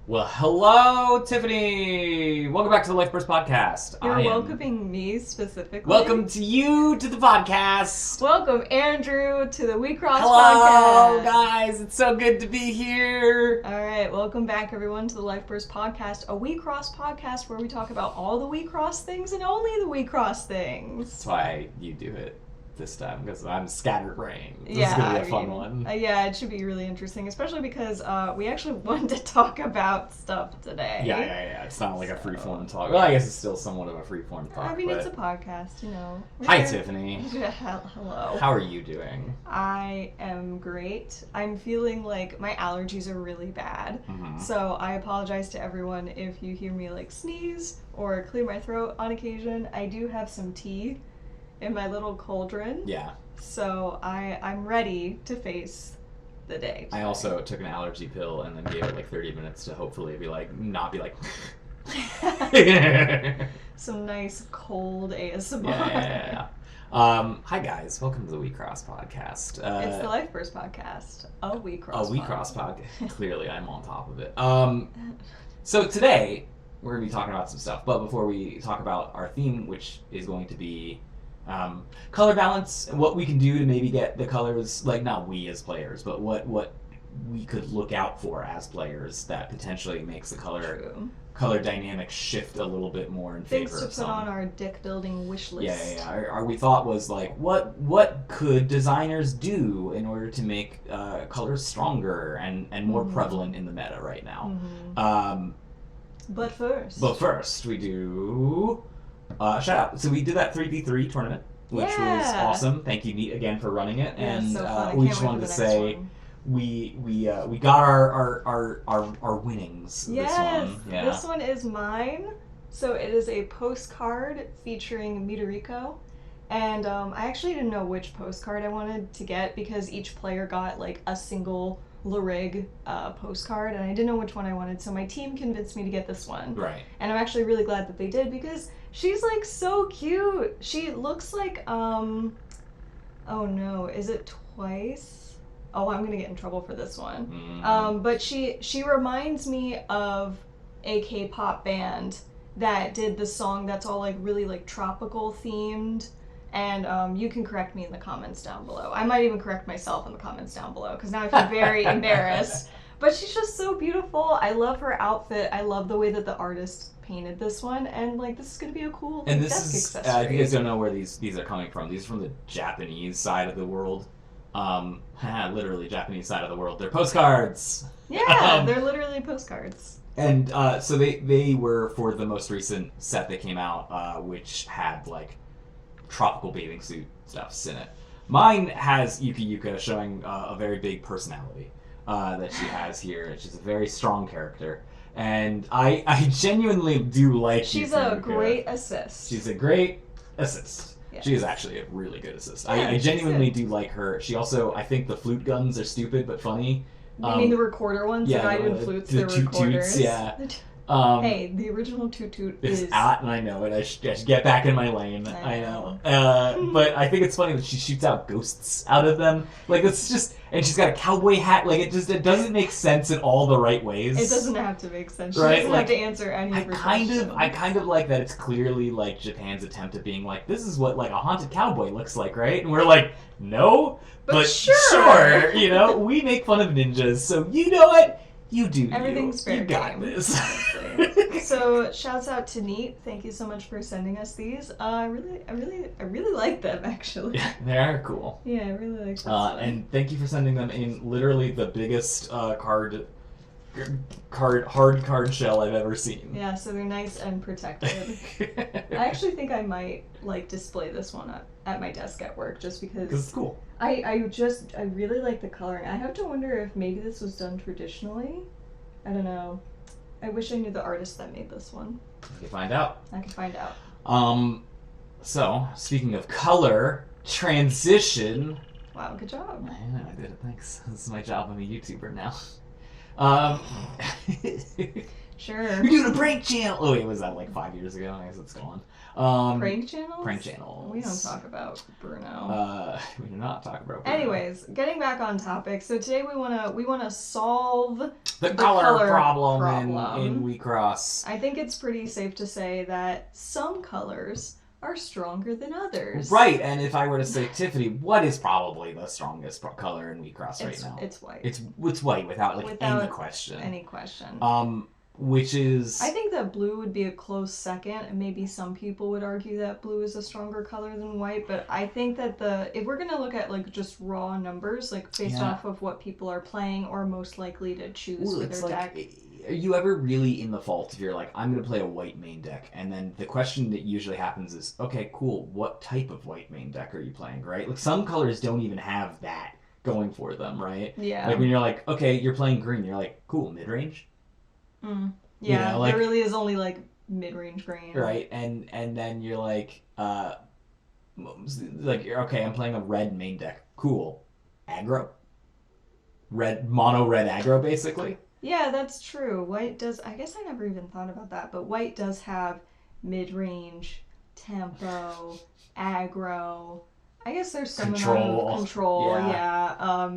Well, hello, Tiffany! Welcome back to the Life Burst Podcast. You're welcoming me specifically? Welcome to you to the podcast! Welcome, Andrew, to the Wixoss Hello, Podcast! guys! It's so good to be here! Alright, welcome back, everyone, to the Life Burst Podcast, a Wixoss podcast where we talk about all the Wixoss things and only the Wixoss things. That's why you do it this time, because I'm scatterbrained. This is going to be a fun one. Yeah, it should be really interesting, especially because we actually wanted to talk about stuff today. Yeah. It's not like a free-form talk. Well, I guess it's still somewhat of a free-form talk. I mean, it's a podcast, you know. Hi, Tiffany. Hello. How are you doing? I am great. I'm feeling like my allergies are really bad. Mm-hmm. So I apologize to everyone if you hear me like sneeze or clear my throat on occasion. I do have some tea in my little cauldron. Yeah. So I'm ready to face the day today. I also took an allergy pill and then gave it like 30 minutes to hopefully not be like... Some nice cold ASMR. Yeah. Hi guys, welcome to the Wixoss Podcast. It's the Life Burst Podcast. A Wixoss Podcast. Clearly I'm on top of it. So today we're going to be talking about some stuff, but before we talk about our theme, which is going to be color balance, and what we can do to maybe get the colors, like not we as players, but what we could look out for as players that potentially makes the color dynamic shift a little bit more in Things favor to of put some. on our deck building wish list. Yeah. Our thought was like, what could designers do in order to make colors stronger and more prevalent in the meta right now? Mm-hmm. But first we do shout out. So we did that 3v3 tournament, which was awesome. Thank you, Neat, again for running it. Yeah, and so fun. we just wanted to say we got our winnings. Yes, this one. Yeah. This one is mine. So it is a postcard featuring Midoriko. And I actually didn't know which postcard I wanted to get because each player got like a single Larig postcard, and I didn't know which one I wanted, so my team convinced me to get this one. Right. And I'm actually really glad that they did because she's like so cute. She looks like oh no, is it Twice? Oh, I'm gonna get in trouble for this one. But she reminds me of a K-pop band that did the song that's all like really like tropical themed. And you can correct me in the comments down below. I might even correct myself in the comments down below because now I feel very embarrassed. But she's just so beautiful. I love her outfit. I love the way that the artist painted this one. And like, this is going to be a cool desk accessory. If you guys don't know where these are coming from, these are from the Japanese side of the world. Literally Japanese side of the world. They're postcards. Yeah, they're literally postcards. And so they were for the most recent set that came out, which had like tropical bathing suit stuffs in it. Mine has Yuki Yuka showing a very big personality that she has here. She's a very strong character, and I genuinely do like. She's Yuki a Yuka. Great assist. She's a great assist. Yes. She is actually a really good assist. Yeah, I genuinely do like her. She also, I think the flute guns are stupid but funny. You mean the recorder ones? Yeah, not even flutes, the they're recorders. Toots, yeah. Hey, the original Toot Toot is out, and I know it. I should get back in my lane. I know. But I think it's funny that she shoots out ghosts out of them. Like, it's just... And she's got a cowboy hat. Like, it doesn't make sense in all the right ways. It doesn't have to make sense. She right? doesn't have to answer any of her questions. I kind of like that it's clearly, like, Japan's attempt at being like, this is what, like, a haunted cowboy looks like, right? And we're like, no, but sure. You know, we make fun of ninjas, so you know what? You do. Everything's fair. You got game. this. So, shouts out to Neat. Thank you so much for sending us these. I really like them actually. Yeah, they are cool. Yeah, I really like them. And thank you for sending them in literally the biggest hard card shell I've ever seen. Yeah, so they're nice and protected. I actually think I might like display this one at my desk at work just because it's cool. I really like the coloring. I have to wonder if maybe this was done traditionally. I don't know. I wish I knew the artist that made this one. You can find out. I can find out. So, speaking of color, transition. Wow, good job. Yeah, I did it, thanks. This is my job. I'm a YouTuber now. Sure. You're doing a prank channel. Oh wait, was that like 5 years ago? I guess it's gone. Prank channels? Prank channels. We don't talk about Bruno. We do not talk about Bruno. Anyways, getting back on topic. So today we wanna solve the color problem. In Wixoss. I think it's pretty safe to say that some colors are stronger than others. Right, and if I were to say, Tiffany, what is probably the strongest color in Wixoss right now? It's white. It's white without any question. Any question. Which is... I think that blue would be a close second, and maybe some people would argue that blue is a stronger color than white, but I think that if we're going to look at like just raw numbers, like based off of what people are playing or most likely to choose for their deck. Are you ever really in the fault if you're like, I'm going to play a white main deck, and then the question that usually happens is, okay, cool, what type of white main deck are you playing, right? Like some colors don't even have that going for them, right? Yeah. Like when you're like, okay, you're playing green, you're like, cool, mid-range? Yeah, you know, like, there really is only like mid-range green. Right, and then you're like, okay, I'm playing a red main deck. Cool. Aggro? Mono red aggro, basically? Yeah, that's true. White does, I guess I never even thought about that, but white does have mid-range, tempo, aggro. I guess there's some amount of control. Yeah.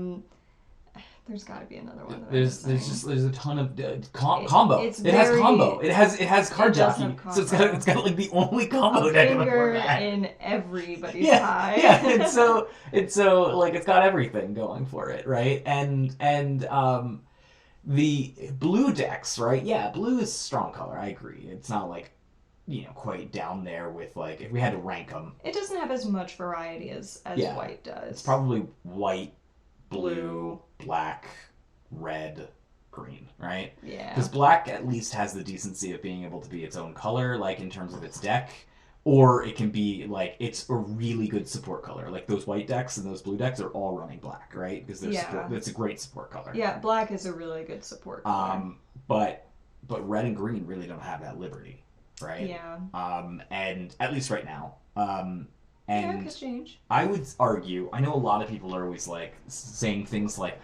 There's got to be another one. There's a ton of combo. It has combo. It has card jockey. So it's got like the only combo deck in the format. In everybody's eye. Yeah. It's so like it's got everything going for it, right? And the blue decks, right? Yeah, blue is a strong color. I agree. It's not like, quite down there with like if we had to rank them. It doesn't have as much variety as white does. It's probably white, blue, black, red, green, right? Yeah. Because black at least has the decency of being able to be its own color, like in terms of its deck, or it can be like it's a really good support color. Like those white decks and those blue decks are all running black, right? Because it's a great support color. Yeah, black is a really good support color. But red and green really don't have that liberty, right? Yeah. And at least right now. And it could change. I would argue, I know a lot of people are always like saying things like,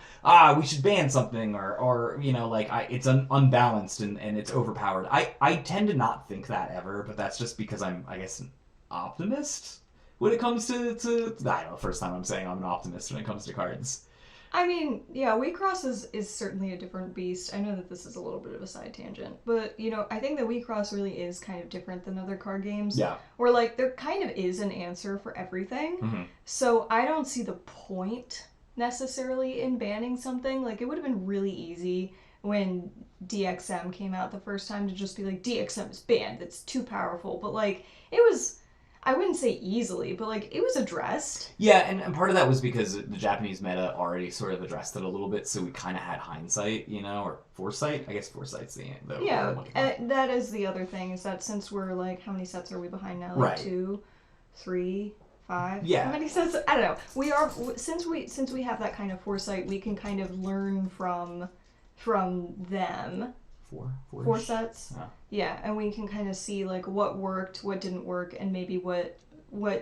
we should ban something or it's unbalanced and it's overpowered. I tend to not think that ever, but that's just because I'm, I guess, an optimist when it comes to I don't know, first time I'm saying I'm an optimist when it comes to cards. I mean, yeah, Wixoss is certainly a different beast. I know that this is a little bit of a side tangent, but, I think that Wixoss really is kind of different than other card games. Yeah. Where, like, there kind of is an answer for everything. Mm-hmm. So I don't see the point, necessarily, in banning something. Like, it would have been really easy when DXM came out the first time to just be like, DXM is banned, it's too powerful. But, like, it was... I wouldn't say easily, but like it was addressed. Yeah, and part of that was because the Japanese meta already sort of addressed it a little bit, so we kind of had hindsight, or foresight. I guess foresight's the yeah, and that is the other thing is that since we're like, how many sets are we behind now? Like 2, 3, 5. Yeah. How many sets? I don't know. We are since we have that kind of foresight, we can kind of learn from them. Four sets. Yeah, and we can kind of see like what worked, what didn't work, and maybe what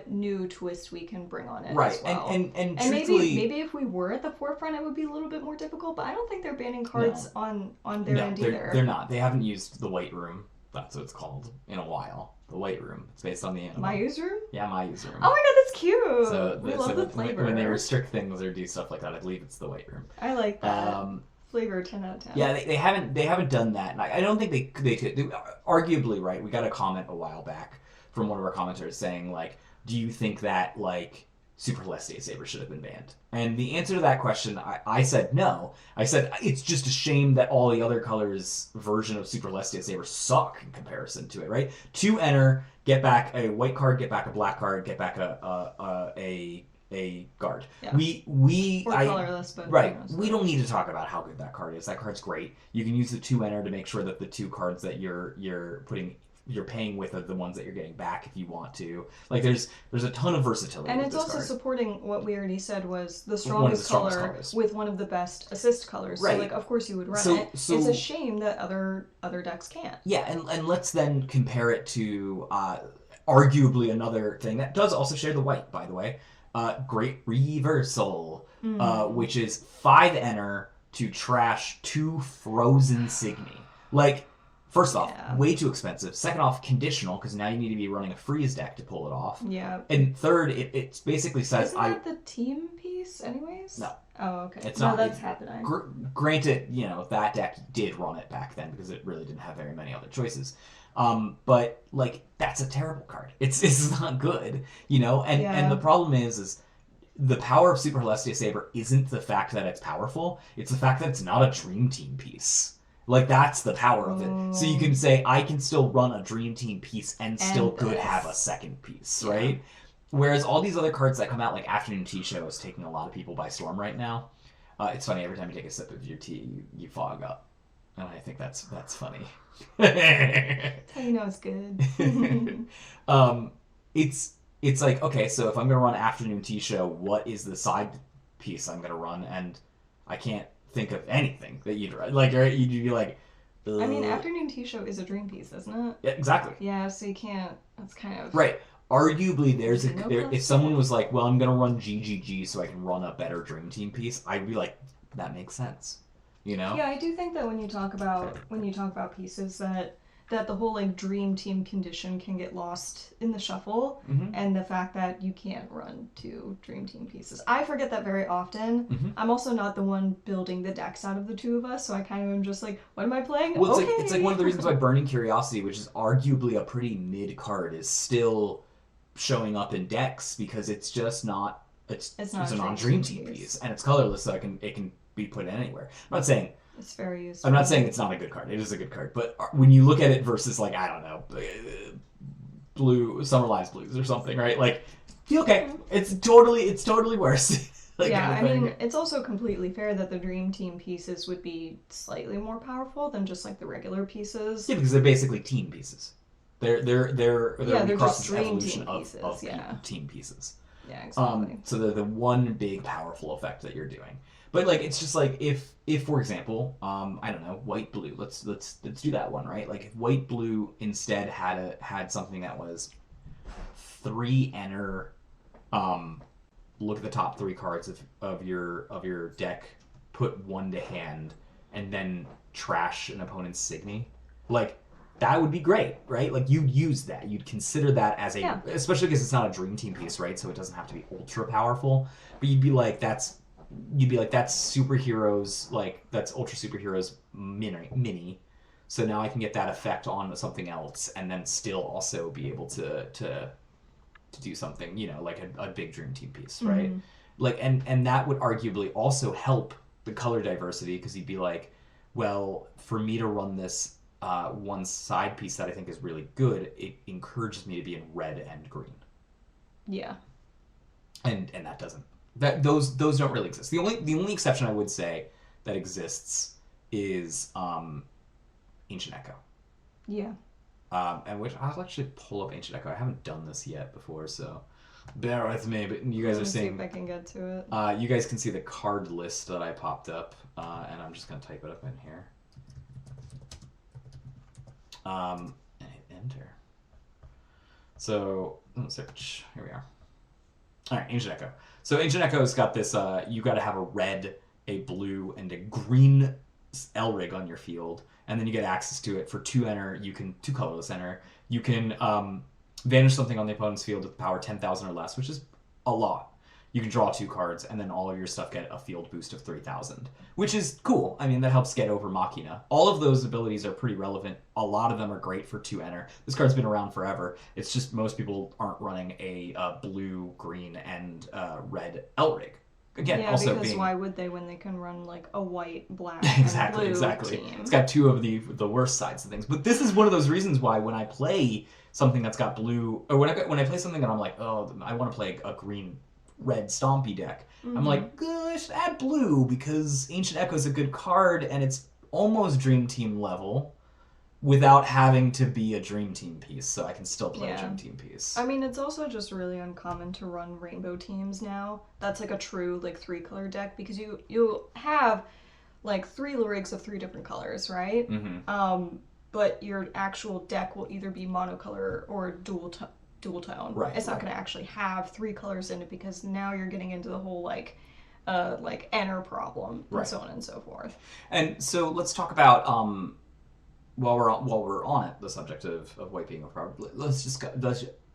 new twist we can bring on it. Right, as well. and truthfully, maybe if we were at the forefront, it would be a little bit more difficult. But I don't think they're banning cards on their end either. They're not. They haven't used the White Room. That's what it's called in a while. The White Room. It's based on the animal. Mayu's Room? Yeah, Mayu's Room. Oh my god, that's cute. So we love the flavor. When they restrict things or do stuff like that, I believe it's the White Room. I like that. Flavor 10 out of 10. Yeah, they haven't done that. And I don't think they could. Arguably, right? We got a comment a while back from one of our commenters saying like, do you think that like Super Celestia Saber should have been banned? And the answer to that question, I said no. I said it's just a shame that all the other colors version of Super Celestia Saber suck in comparison to it, right? 2 enter, get back a white card, get back a black card, get back a guard. Yeah. We colorless, but right. We don't need to talk about how good that card is. That card's great. You can use the 2 enter to make sure that the 2 cards that you're paying with are the ones that you're getting back if you want to. Like there's a ton of versatility. And with it's this also card. supporting what we already said was the strongest color with one of the best assist colors. Right. So like of course you would run it. So it's a shame that other decks can't. Yeah, and let's then compare it to arguably another thing that does also share the white, by the way. Great Reversal, which is 5 enter to trash 2 Frozen Signy. Like, First off, way too expensive. Second off, conditional, because now you need to be running a freeze deck to pull it off. Yeah. And third, it basically says... Isn't that the team piece anyways? No. Oh, okay. It's no, not. that's happening. Granted, that deck did run it back then because it really didn't have very many other choices. But, like, that's a terrible card. It's not good, And the problem is the power of Super Celestia Saber isn't the fact that it's powerful. It's the fact that it's not a Dream Team piece. Like, that's the power of it. So you can say, I can still run a Dream Team piece and still could have a second piece, right? Whereas all these other cards that come out, like Afternoon Tea Show, is taking a lot of people by storm right now. It's funny, every time you take a sip of your tea, you fog up. And I think that's funny. That's how you know it's good. It's like, okay, so if I'm going to run Afternoon Tea Show, what is the side piece I'm going to run? And I can't think of anything that you'd run. Like, you'd be like... I mean, Afternoon Tea Show is a dream piece, isn't it? Yeah, exactly. Yeah, so you can't... That's kind of... Right. Arguably, if someone was like, well, I'm going to run GGG so I can run a better Dream Team piece, I'd be like, that makes sense. Yeah, I do think that when you talk about pieces that the whole like Dream Team condition can get lost in the shuffle, and the fact that you can't run 2 Dream Team pieces. I forget that very often. I'm also not the one building the decks out of the two of us, so I kind of am just like, what am I playing? Well, it's like one of the reasons why Burning Curiosity, which is arguably a pretty mid card, is still showing up in decks because it's just not it's a non-Dream Team piece, and it's colorless, so it can be put anywhere. I'm not saying it's very useful. I'm not saying it's not a good card. It is a good card, but when you look at it versus like, I don't know, blue Summer Lives Blues or something, right? Like, okay, it's totally worse. Like, yeah, I mean, it's also completely fair that the Dream Team pieces would be slightly more powerful than just like the regular pieces. Yeah, because they're basically team pieces. They're just Dream Team pieces. Of team pieces. Yeah, exactly. So they're the one big powerful effect that you're doing. But like, it's just like if for example, I don't know, white blue. Let's do that one, right? Like if white blue instead had something that was 3 enter. Look at the top 3 cards of your deck, put 1 to hand, and then trash an opponent's Signy. Like, that would be great, right? Like, you'd use that. You'd consider that as especially because it's not a Dream Team piece, right? So it doesn't have to be ultra powerful. But you'd be like, that's superheroes, like, that's Ultra Superheroes mini. So now I can get that effect on something else, and then still also be able to do something, like a big Dream Team piece, right? Mm-hmm. Like, and that would arguably also help the color diversity, because you'd be like, well, for me to run this one side piece that I think is really good, it encourages me to be in red and green. Yeah. And that doesn't. Those don't really exist. The only exception I would say that exists is Ancient Echo. Yeah. And which I'll actually pull up Ancient Echo. I haven't done this yet before, so bear with me. But you guys are seeing. See if I can get to it. You guys can see the card list that I popped up, and I'm just gonna type it up in here. And hit enter. So search. Here we are. All right, Ancient Echo. So Ancient Echo's got this. You got to have a red, a blue, and a green Elrig on your field, and then you get access to it for 2 enter. You can 2 colorless enter. You can vanish something on the opponent's field with power 10,000 or less, which is a lot. You can draw 2 cards, and then all of your stuff get a field boost of 3,000, which is cool. I mean, that helps get over Machina. All of those abilities are pretty relevant. A lot of them are great for 2 enter. This card's been around forever. It's just most people aren't running a blue, green, and red Elrig. Again, yeah, also because why would they when they can run like a white, black, exactly, and blue exactly. team? It's got 2 of the worst sides of things. But this is one of those reasons why when I play something that's got blue, or when I play something that I'm like, oh, I want to play a green, red stompy deck, I'm like, gosh, add blue, because Ancient Echo is a good card and it's almost Dream Team level without having to be a Dream Team piece, so I can still play a Dream Team piece. I mean, it's also just really uncommon to run rainbow teams now. That's like a true like 3-color deck, because you have like 3 lyrics of 3 different colors, right? Mm-hmm. But your actual deck will either be monocolor or dual tone. Right. It's not going to actually have 3 colors in it, because now you're getting into the whole like enter problem and so on and so forth. And so let's talk about while we're on it, the subject of white being overpowered,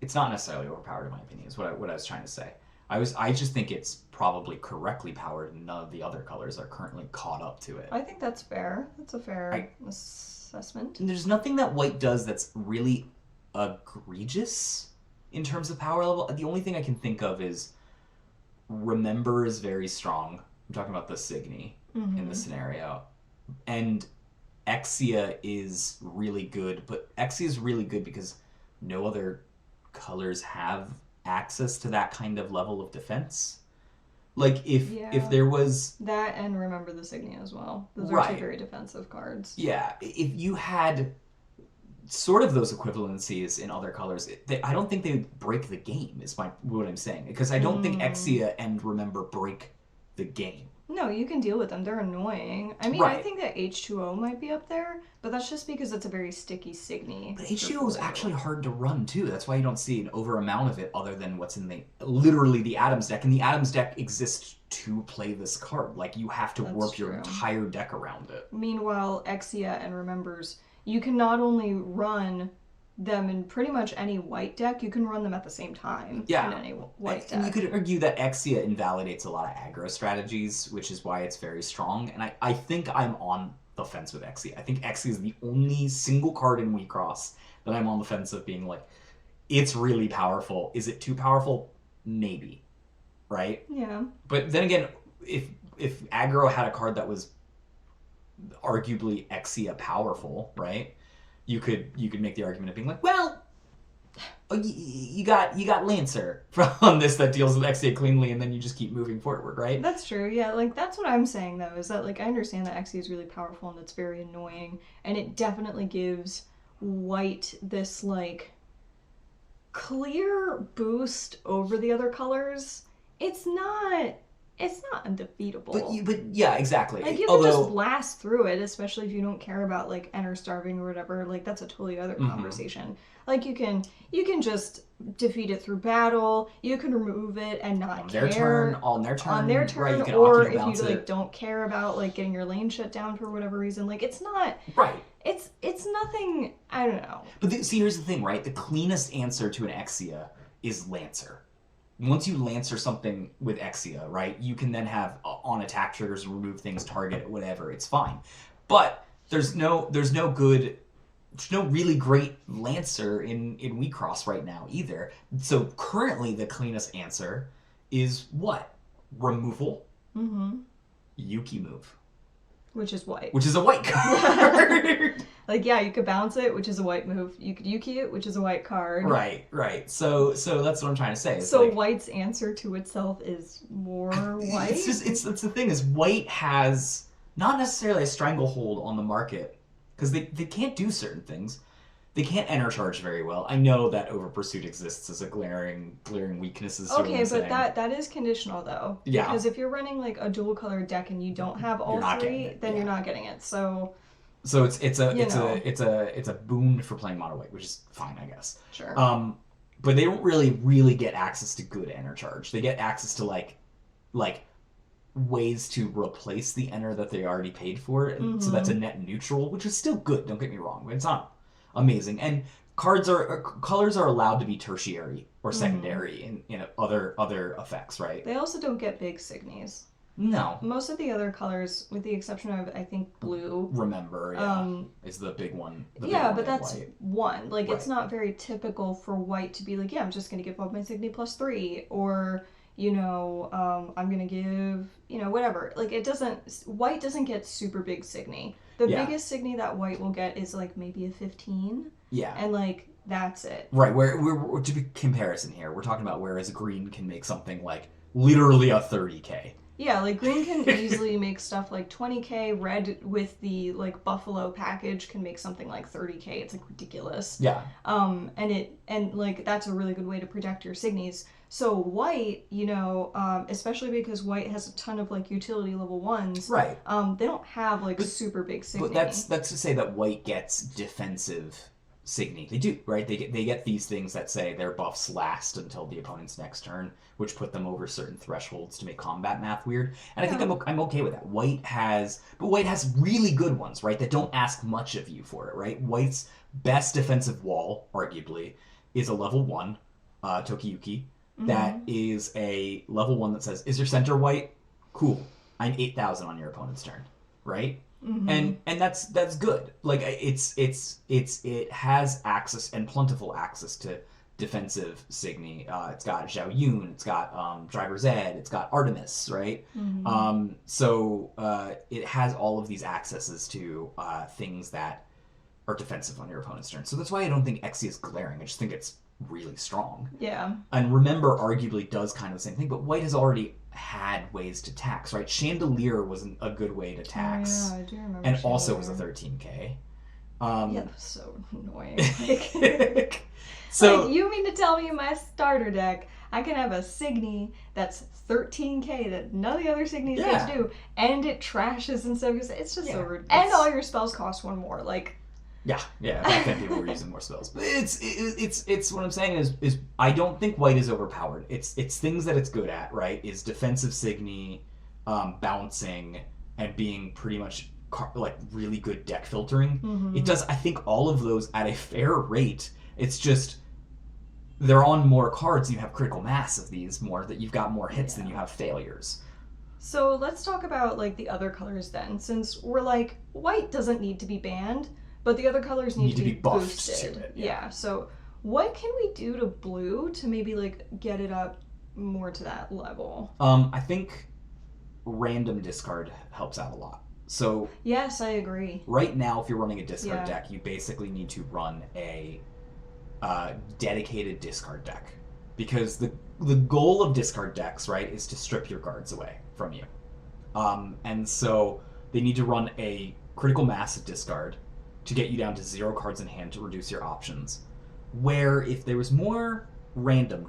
it's not necessarily overpowered in my opinion. Is what I was trying to say. I just think it's probably correctly powered, and none of the other colors are currently caught up to it. I think that's fair. That's a fair assessment. There's nothing that white does that's really egregious in terms of power level. The only thing I can think of is Remember is very strong. I'm talking about the Signy in this scenario. And Exia is really good, but Exia is really good because no other colors have access to that kind of level of defense. Like if there was that, and Remember the Signy as well. Those are right. 2 very defensive cards. Yeah, if you had sort of those equivalencies in other colors, I don't think they would break the game. Is what I'm saying, because I don't think Exia and Remember break the game. No, you can deal with them. They're annoying. I mean, I think that H2O might be up there, but that's just because it's a very sticky Signy. But H2O is actually hard to run, too. That's why you don't see an over amount of it other than what's in literally the Adams deck. And the Adams deck exists to play this card. Like, you have to warp your entire deck around it. Meanwhile, Exia and Remembers, you can not only run them in pretty much any white deck, you can run them at the same time in any white deck. And you could argue that Exia invalidates a lot of aggro strategies, which is why it's very strong. And I think I'm on the fence with Exia. I think Exia is the only single card in Wixoss that I'm on the fence of being like, it's really powerful. Is it too powerful? Maybe. Right? Yeah. But then again, if aggro had a card that was arguably Exia powerful, right? You could make the argument of being like, well, you got Lancer from this that deals with Exia cleanly, and then you just keep moving forward, right? That's true. Yeah, like that's what I'm saying though, is that like I understand that Exia is really powerful and it's very annoying, and it definitely gives white this like clear boost over the other colors. It's not undefeatable. But yeah, exactly. Like you can just blast through it, especially if you don't care about like Enter Starving or whatever. Like that's a totally other conversation. Like you can just defeat it through battle. You can remove it and not care on their turn, right, you can or if you like don't care about like getting your lane shut down for whatever reason. Like it's not right. It's nothing. I don't know. But see, here's the thing, right? The cleanest answer to an Exia is Lancer. Once you Lancer something with Exia, right, you can then have on attack triggers, remove things, target, whatever. It's fine. But there's no really great Lancer in Wixoss right now either. So currently the cleanest answer is what? Removal. Yuki move. Which is white. Which is a white card. Like, yeah, you could bounce it, which is a white move. You could Yuki it, which is a white card. Right. So that's what I'm trying to say. So like, white's answer to itself is more white? It's the thing is white has not necessarily a stranglehold on the market because they can't do certain things. They can't enter charge very well. I know that over pursuit exists as a glaring weakness. Okay, but that is conditional though. Yeah. Because if you're running like a dual color deck and you don't have all three, then you're not getting it. So it's a boon for playing mono white, which is fine, I guess. Sure. But they don't really get access to good enter charge. They get access to like ways to replace the enter that they already paid for. So that's a net neutral, which is still good. Don't get me wrong, but it's not amazing. And colors are allowed to be tertiary or secondary in other effects, right? They also don't get big signies. No. Most of the other colors, with the exception of I think blue. Remember, is the big one. But that's white. One. Like it's not very typical for white to be like, yeah, I'm just gonna give up my signy +3, or I'm gonna give whatever. Like white doesn't get super big signy. The biggest signy that white will get is like maybe a 15. Yeah. And like that's it. Right. We're to be comparison here. We're talking about whereas green can make something like literally a 30K. Yeah, like green can easily make stuff like 20K. Red with the like buffalo package can make something like 30K. It's like ridiculous. Yeah. And like that's a really good way to protect your signies. So white, especially because white has a ton of like utility level ones. Right. They don't have like super big signy. But that's to say that white gets defensive Signy. They do, right? They get these things that say their buffs last until the opponent's next turn, which put them over certain thresholds to make combat math weird. And I think I'm okay with that. White has really good ones, right? That don't ask much of you for it, right? White's best defensive wall, arguably, is a level 1 Tokiyuki. That is a level 1 that says, is your center white? Cool. I'm 8,000 on your opponent's turn, right? And that's good. Like it has access and plentiful access to defensive Signy. It's got Zhao Yun, it's got Driver's Ed, it's got Artemis, right? So it has all of these accesses to things that are defensive on your opponent's turn. So that's why I don't think Exia is glaring. I just think it's really strong. Yeah. And Remember arguably does kind of the same thing, but White has already had ways to tax, right? Chandelier was a good way to tax. Oh, yeah, I do remember. And Chandelier. Also was a 13k. Yeah, that was so annoying. So like, you mean to tell me in my starter deck I can have a Signy that's 13k that none of the other Signies get to do, and it trashes and stuff? It's just so rude. And all your spells cost 1 more. Like. Yeah. Back then people were using more spells. But it's what I'm saying is I don't think White is overpowered. It's things that it's good at, right? Is defensive Signy, bouncing, and being pretty much like really good deck filtering. It does, I think, all of those at a fair rate. It's just they're on more cards and you have critical mass of these more, that you've got more hits than you have failures. So let's talk about like the other colors then, since we're like, White doesn't need to be banned, but the other colors need to be buffed boosted. to it. Yeah. So what can we do to blue to maybe like get it up more to that level? I think random discard helps out a lot. So yes, I agree. Right now, if you're running a discard deck, you basically need to run a dedicated discard deck, because the goal of discard decks, right, is to strip your cards away from you, and so they need to run a critical mass of discard to get you down to 0 cards in hand to reduce your options. Where if there was more random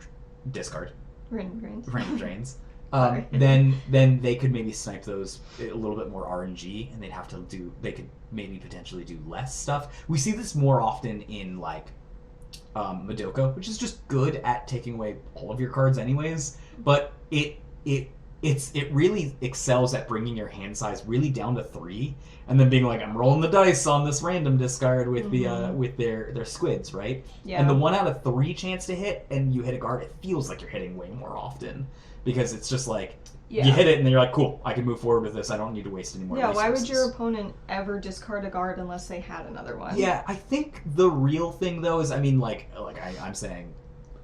discard, random drains, then they could maybe snipe those a little bit more RNG, and they could maybe potentially do less stuff. We see this more often in like Madoka, which is just good at taking away all of your cards anyways, but it really excels at bringing your hand size really down to 3, and then being like, I'm rolling the dice on this random discard with with their squids, right? Yeah. And the 1 out of 3 chance to hit, and you hit a guard, it feels like you're hitting way more often, because it's just like you hit it and then you're like, cool, I can move forward with this. I don't need to waste any more resources. Why would your opponent ever discard a guard unless they had another one? Yeah, I think the real thing though is, I mean, I'm saying,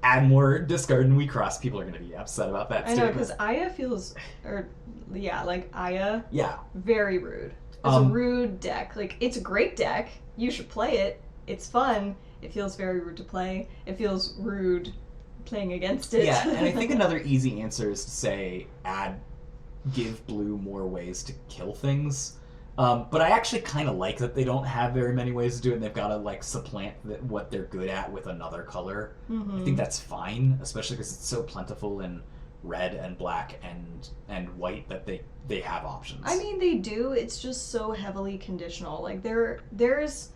add more discard and we cross. People are going to be upset about that. I know, because Aya feels, Aya, very rude. It's a rude deck. Like, it's a great deck. You should play it. It's fun. It feels very rude to play. It feels rude playing against it. Yeah, and I think another easy answer is to say, give blue more ways to kill things. But I actually kind of like that they don't have very many ways to do it, and they've got to like supplant what they're good at with another color. I think that's fine, especially because it's so plentiful in red and black and white that they have options. I mean, they do. It's just so heavily conditional. Like there's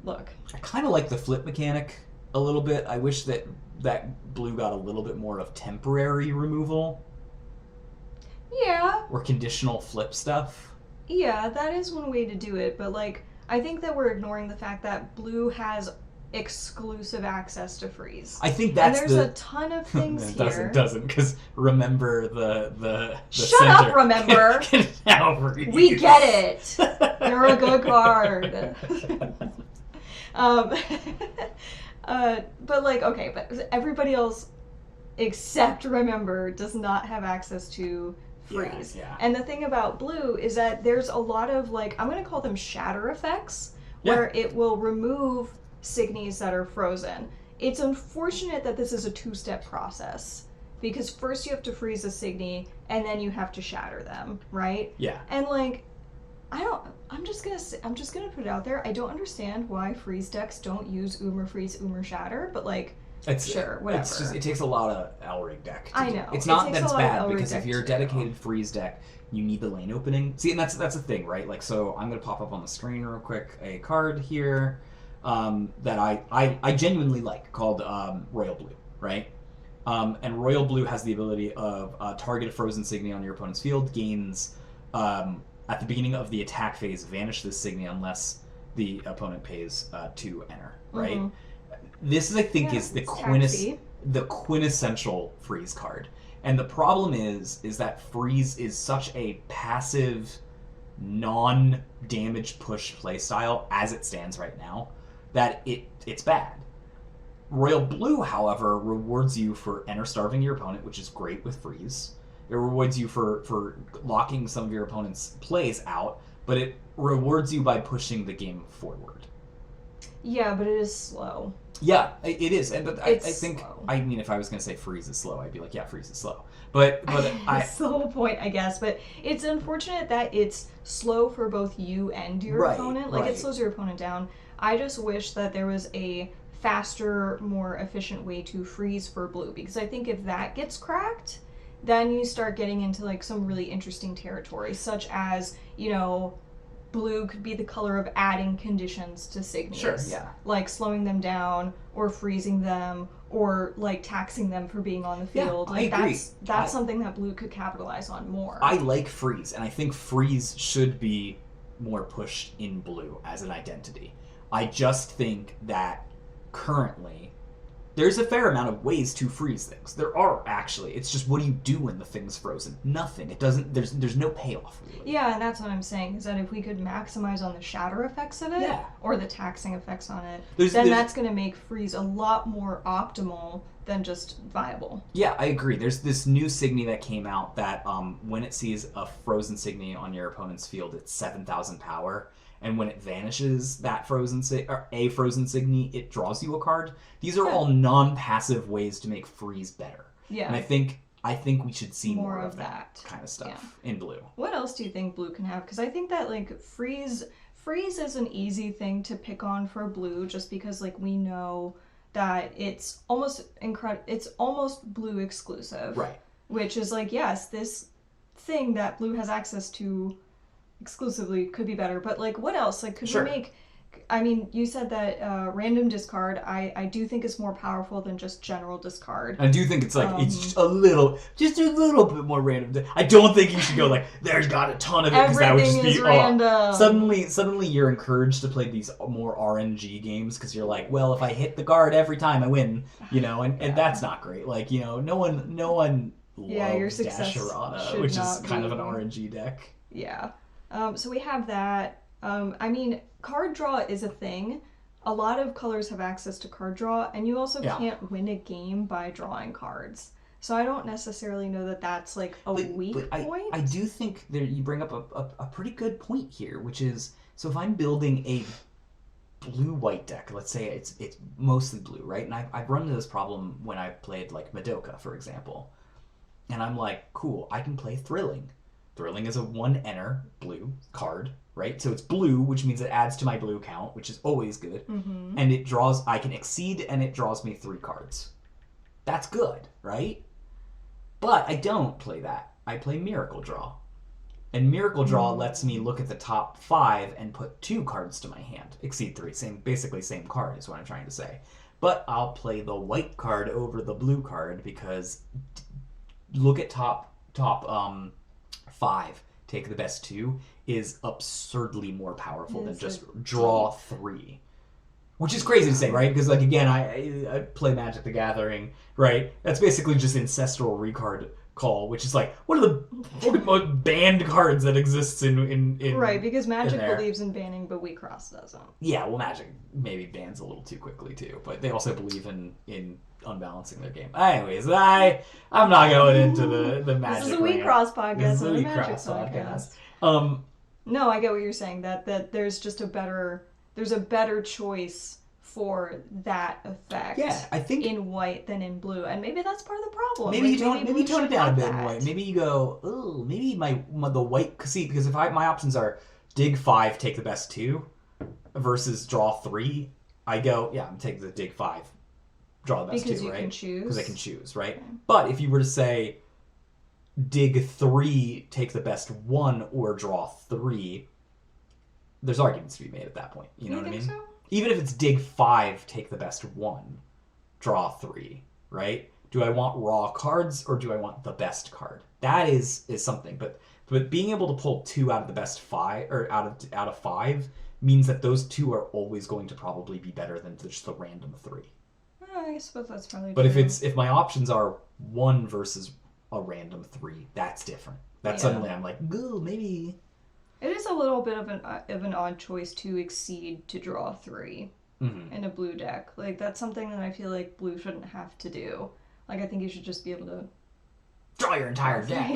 look. I kind of like the flip mechanic a little bit. I wish that blue got a little bit more of temporary removal. Yeah. Or conditional flip stuff. Yeah, that is one way to do it, but like I think that we're ignoring the fact that blue has exclusive access to freeze. I think that's and there's a ton of things here. It doesn't, because remember the Shut center up, remember. can now freeze. We get it. You're a good card. But like, okay, but everybody else except remember does not have access to freeze. Yeah. And the thing about blue is that there's a lot of like, I'm going to call them shatter effects, where it will remove Signies that are frozen. It's unfortunate that this is a 2-step process, because first you have to freeze a Signy and then you have to shatter them, right? Yeah. And like, I'm just gonna put it out there. I don't understand why freeze decks don't use Uber Freeze, Uber Shatter, but like, sure, whatever. It's just, it takes a lot of Elrig deck. I know. It's not that it's bad, because if you're a dedicated freeze deck, you need the lane opening. See, and that's the thing, right? Like, so I'm gonna pop up on the screen real quick a card here. that I genuinely like called Royal Blue, right? And Royal Blue has the ability of target a frozen Signia on your opponent's field, gains at the beginning of the attack phase, vanish this Signia unless the opponent pays 2 enter, right? Mm-hmm. This is, I think, is the quintessential freeze card. And the problem is that freeze is such a passive, non-damage push playstyle as it stands right now that it's bad. Royal Blue, however, rewards you for enter starving your opponent, which is great with freeze. It rewards you for locking some of your opponent's plays out, but it rewards you by pushing the game forward. Yeah, but it is slow. Yeah, it is. And but I think slow. I mean, if I was going to say freeze is slow, I'd be like, yeah, freeze is slow. But That's the whole point, I guess. But it's unfortunate that it's slow for both you and your opponent. Like, it slows your opponent down. I just wish that there was a faster, more efficient way to freeze for blue, because I think if that gets cracked, then you start getting into like some really interesting territory, such as, you know, blue could be the color of adding conditions to Signias. Sure, yeah. Like slowing them down or freezing them or like taxing them for being on the field. Yeah, like I agree. that's something that blue could capitalize on more. I like freeze, and I think freeze should be more pushed in blue as an identity. I just think that currently there's a fair amount of ways to freeze things. There are, actually. It's just, what do you do when the thing's frozen? Nothing. It doesn't. There's no payoff, really. Yeah, and that's what I'm saying, is that if we could maximize on the shatter effects of it, or the taxing effects on it, then that's going to make freeze a lot more optimal than just viable. Yeah, I agree. There's this new Signy that came out that when it sees a frozen Signy on your opponent's field, it's 7,000 power. And when it vanishes that frozen Signy, it draws you a card. These are all non-passive ways to make freeze better. Yeah. And I think we should see more of that kind of stuff in blue. What else do you think blue can have? Because I think that like freeze is an easy thing to pick on for blue, just because like we know that it's almost it's almost blue exclusive. Right. Which is like, yes, this thing that blue has access to exclusively could be better, but like what else? Like could we make, I mean, you said that random discard I do think is more powerful than just general discard. I do think it's like it's just a little bit more random. I don't think you should go like there's got a ton of it, because that would just be random. Suddenly you're encouraged to play these more RNG games because you're like, well, if I hit the guard every time I win, you know, and that's not great. Like, you know, no one loves your success Dasharana, which is kind of an RNG deck. Yeah. So we have that. I mean, card draw is a thing. A lot of colors have access to card draw, and you also can't win a game by drawing cards. So I don't necessarily know that that's like a weak point. I do think you bring up a pretty good point here, which is, so if I'm building a blue-white deck, let's say it's mostly blue, right? And I've run into this problem when I played like Madoka, for example. And I'm like, cool, I can play Thrilling. Thrilling is a 1-enter blue card, right? So it's blue, which means it adds to my blue count, which is always good. Mm-hmm. And I can exceed, and it draws me 3 cards. That's good, right? But I don't play that. I play Miracle Draw. And Miracle Draw lets me look at the top 5 and put 2 cards to my hand. Exceed 3, basically same card is what I'm trying to say. But I'll play the white card over the blue card, because look at top 5, take the best 2, is absurdly more powerful than just draw 3. Which is crazy to say, right? Because, like, again, I play Magic the Gathering, right? That's basically just Ancestral Recard Call, which is like one of the most banned cards that exists in right, because Magic believes in banning, but Wixoss doesn't. Yeah, well, Magic maybe bans a little too quickly, too. But they also believe in unbalancing their game. Anyways, I'm not going into the Magic. This is a Wixoss podcast. This is a Wixoss podcast. No, I get what you're saying. That there's just a better choice for that effect. Yeah, I think in white than in blue, and maybe that's part of the problem. Maybe you tone it down a bit in white. Maybe you go, oh, maybe the white. See, because if my options are dig 5, take the best 2, versus draw 3, I go, yeah, I'm taking the dig 5, draw the best 2, right? Because you can choose. Because I can choose, right? Okay. But if you were to say dig 3, take the best 1, or draw 3, there's arguments to be made at that point. You know what I mean? So? even if it's dig 5, take the best 1, draw 3, right? Do I want raw cards or do I want the best card? That is something. But being able to pull 2 out of the best 5 or out of 5 means that those 2 are always going to probably be better than just the random 3. I suppose that's probably But true. if my options are 1 versus a random 3, that's different. That suddenly I'm like, ooh, maybe. It is a little bit of an odd choice to exceed to draw 3 in a blue deck. Like, that's something that I feel like blue shouldn't have to do. Like, I think you should just be able to draw your entire deck.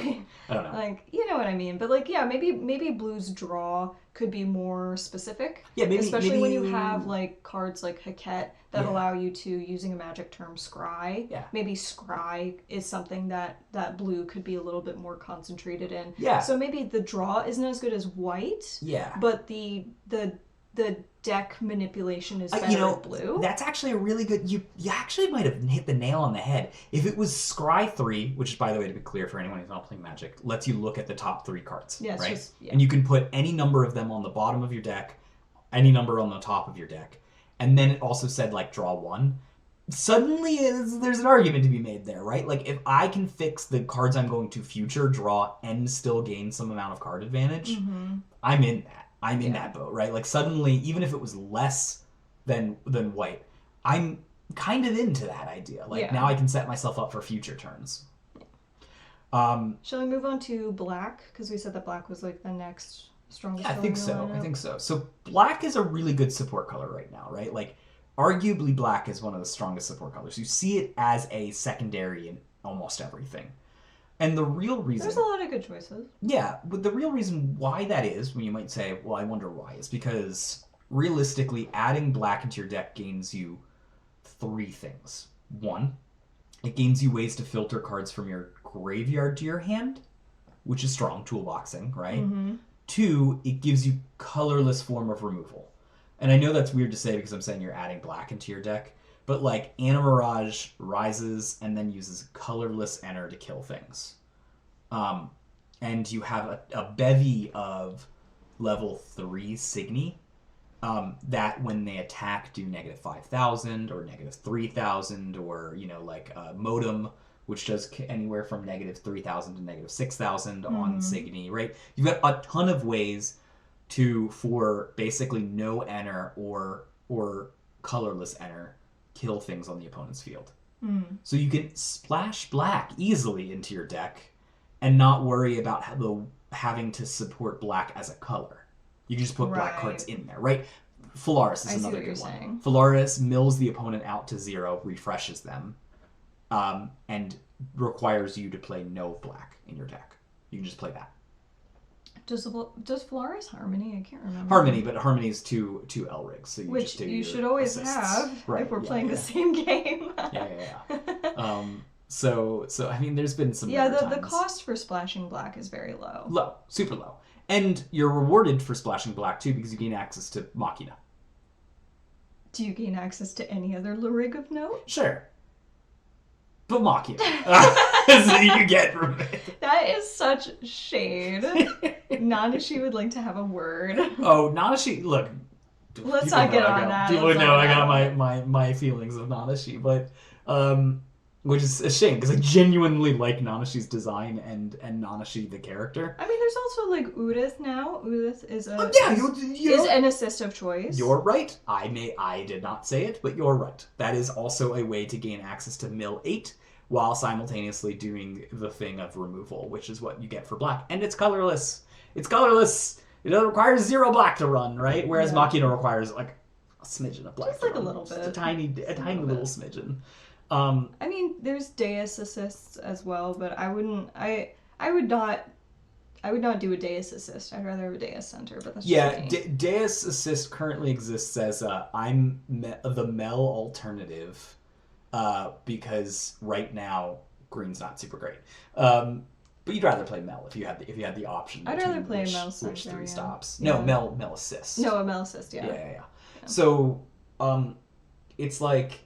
I don't know. Like, you know what I mean. But, like, yeah, maybe blue's draw could be more specific. Yeah, maybe. Especially maybe... when you have, like, cards like Haket that allow you to, using a magic term, scry. Yeah. Maybe scry is something that blue could be a little bit more concentrated in. Yeah. So maybe the draw isn't as good as white. Yeah. But the deck manipulation is better in blue. That's actually a really good... You actually might have hit the nail on the head. If it was Scry 3, which is, by the way, to be clear for anyone who's not playing Magic, lets you look at the top 3 cards, right? And you can put any number of them on the bottom of your deck, any number on the top of your deck. And then it also said, like, draw 1. Suddenly, there's an argument to be made there, right? Like, if I can fix the cards I'm going to future draw and still gain some amount of card advantage, I'm in that. I'm in that boat, right? Like, suddenly, even if it was less than white, I'm kind of into that idea. Like, now I can set myself up for future turns. Shall we move on to black? Because we said that black was, like, the next strongest color. I think so. I think so. So, black is a really good support color right now, right? Like, arguably, black is one of the strongest support colors. You see it as a secondary in almost everything. And the real reason... There's a lot of good choices. Yeah, but the real reason why that is, when you might say, well, I wonder why, is because realistically, adding black into your deck gains you 3 things. 1, it gains you ways to filter cards from your graveyard to your hand, which is strong, toolboxing, right? 2, it gives you colorless form of removal. And I know that's weird to say because I'm saying you're adding black into your deck, but like Anna Mirage rises and then uses colorless enter to kill things. And you have a bevy of level 3 Signy that when they attack do negative 5,000 or negative 3,000 or, you know, like Modem, which does anywhere from negative 3,000 to negative 6,000 on Signy, right? You've got a ton of ways for basically no enter or colorless enter kill things on the opponent's field. So you can splash black easily into your deck and not worry about having to support black as a color. You can just put black cards in there, right? Phalaris is another good one. Phalaris mills the opponent out to 0, refreshes them, and requires you to play no black in your deck. You can just play that. Does Phalaris Harmony? I can't remember. Harmony, but Harmony is two Elrics, so you which just do you your should always assists. have if we're playing the same game. So I mean, there's been some. The cost for splashing black is very low. Low, super low, and you're rewarded for splashing black too because you gain access to Machina. Do you gain access to any other Lyrig of note? Sure. But Machina is what you get from it. That is such shade. Nanashi would like to have a word. Oh, Nanashi, look. Let's not get on that. People know I got my feelings of Nanashi, but which is a shame because I genuinely like Nanashi's design and Nanashi the character. I mean, there's also like Udith now. Udith is is an assist of choice. You're right. I did not say it, but you're right. That is also a way to gain access to Mill 8 while simultaneously doing the thing of removal, which is what you get for black. And it's colorless. It's colorless. It requires 0 black to run, right? Whereas Machina requires like a smidgen of black. Just like a little bit. Just a tiny little smidgen. I mean, there's Deus assists as well, but I would not do a Deus assist. I'd rather have a Deus center, but that's just me. Deus assist currently exists as I'm the Mel alternative, because right now green's not super great. But you'd rather play Mel if you had the option. I'd rather play Mel center. Which 3 stops? No, Mel assist. No, a Mel assist. Yeah. So, it's like.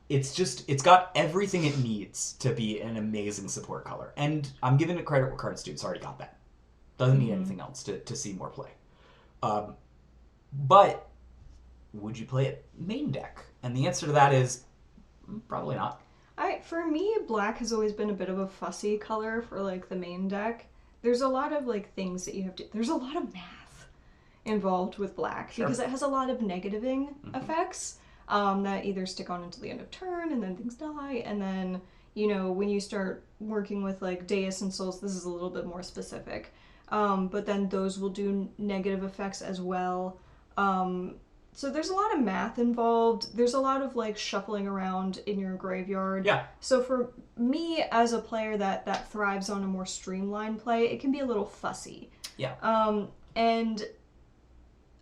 It's got everything it needs to be an amazing support color. And I'm giving it credit where credit's due. It's already got that. Doesn't need anything else to see more play. But would you play it main deck? And the answer to that is probably not. For me, black has always been a bit of a fussy color for like the main deck. There's a lot of like things that you have to. There's a lot of math involved with black because it has a lot of negativing effects that either stick on until the end of turn and then things die, and then when you start working with like Deus and Souls, this is a little bit more specific. But then those will do negative effects as well. So there's a lot of math involved. There's a lot of like shuffling around in your graveyard. Yeah. So for me as a player that thrives on a more streamlined play, it can be a little fussy. Yeah.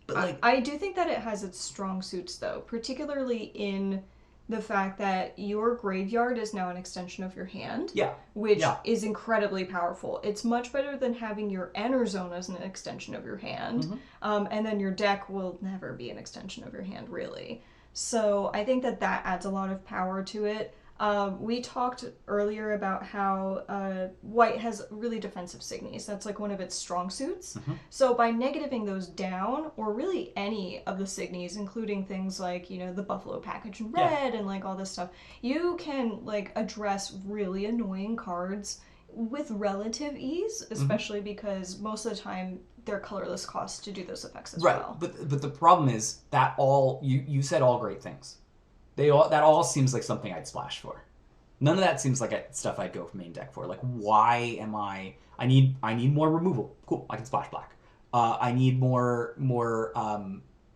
But like, I do think that it has its strong suits though, particularly in the fact that your graveyard is now an extension of your hand. Yeah. Which is incredibly powerful. It's much better than having your enter zone as an extension of your hand. And then your deck will never be an extension of your hand, really. So I think that adds a lot of power to it. We talked earlier about how white has really defensive signies. That's like one of its strong suits. So by negativing those down, or really any of the signies, including things like, the buffalo package in red and like all this stuff, you can like address really annoying cards with relative ease, especially because most of the time they're colorless costs to do those effects as well. But the problem is that all you said all great things. That all seems like something I'd splash for. None of that seems like stuff I'd go for main deck for. Like, why am I need more removal. Cool, I can splash black. I need more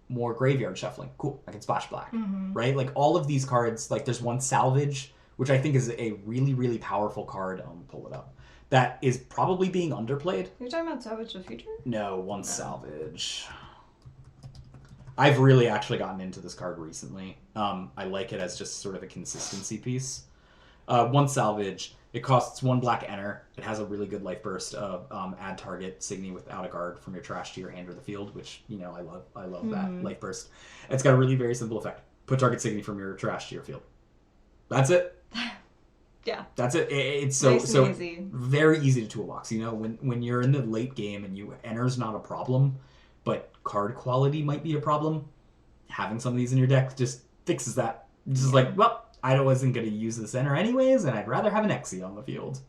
graveyard shuffling. Cool, I can splash black. Right? Like all of these cards, like there's one salvage, which I think is a really, really powerful card. Pull it up. That is probably being underplayed. You're talking about Salvage the Future? No, one salvage. I've really actually gotten into this card recently. I like it as just sort of a consistency piece. One salvage. It costs 1 black enter. It has a really good life burst of add target Signy without a guard from your trash to your hand or the field, which, I love. I love that life burst. It's got a really very simple effect. Put target Signy from your trash to your field. That's it. Yeah. That's it. It's so nice and easy. Very easy to toolbox. When you're in the late game and enter's not a problem, but card quality might be a problem, having some of these in your deck just fixes that. Just like, well, I wasn't going to use this enter anyways, and I'd rather have an Exi on the field.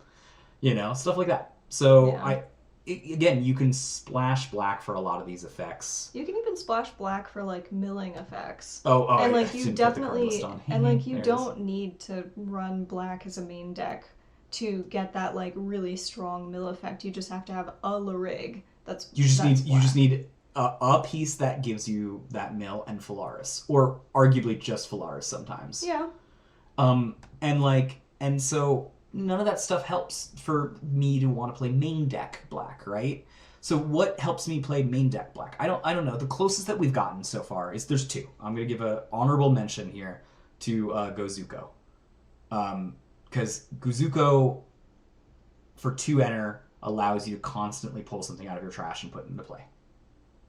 Stuff like that. So, again, you can splash black for a lot of these effects. You can even splash black for, like, milling effects. And, like, you definitely... and, like, you don't need to run black as a main deck to get that, like, really strong mill effect. You just have to have a Larig. You just need a piece that gives you that mill and Phalaris, or arguably just Phalaris sometimes. Yeah. And so none of that stuff helps for me to want to play main deck black, right? So what helps me play main deck black? I don't know. The closest that we've gotten so far is there's 2. I'm going to give an honorable mention here to Gozuko. Because Gozuko for 2 enter allows you to constantly pull something out of your trash and put it into play.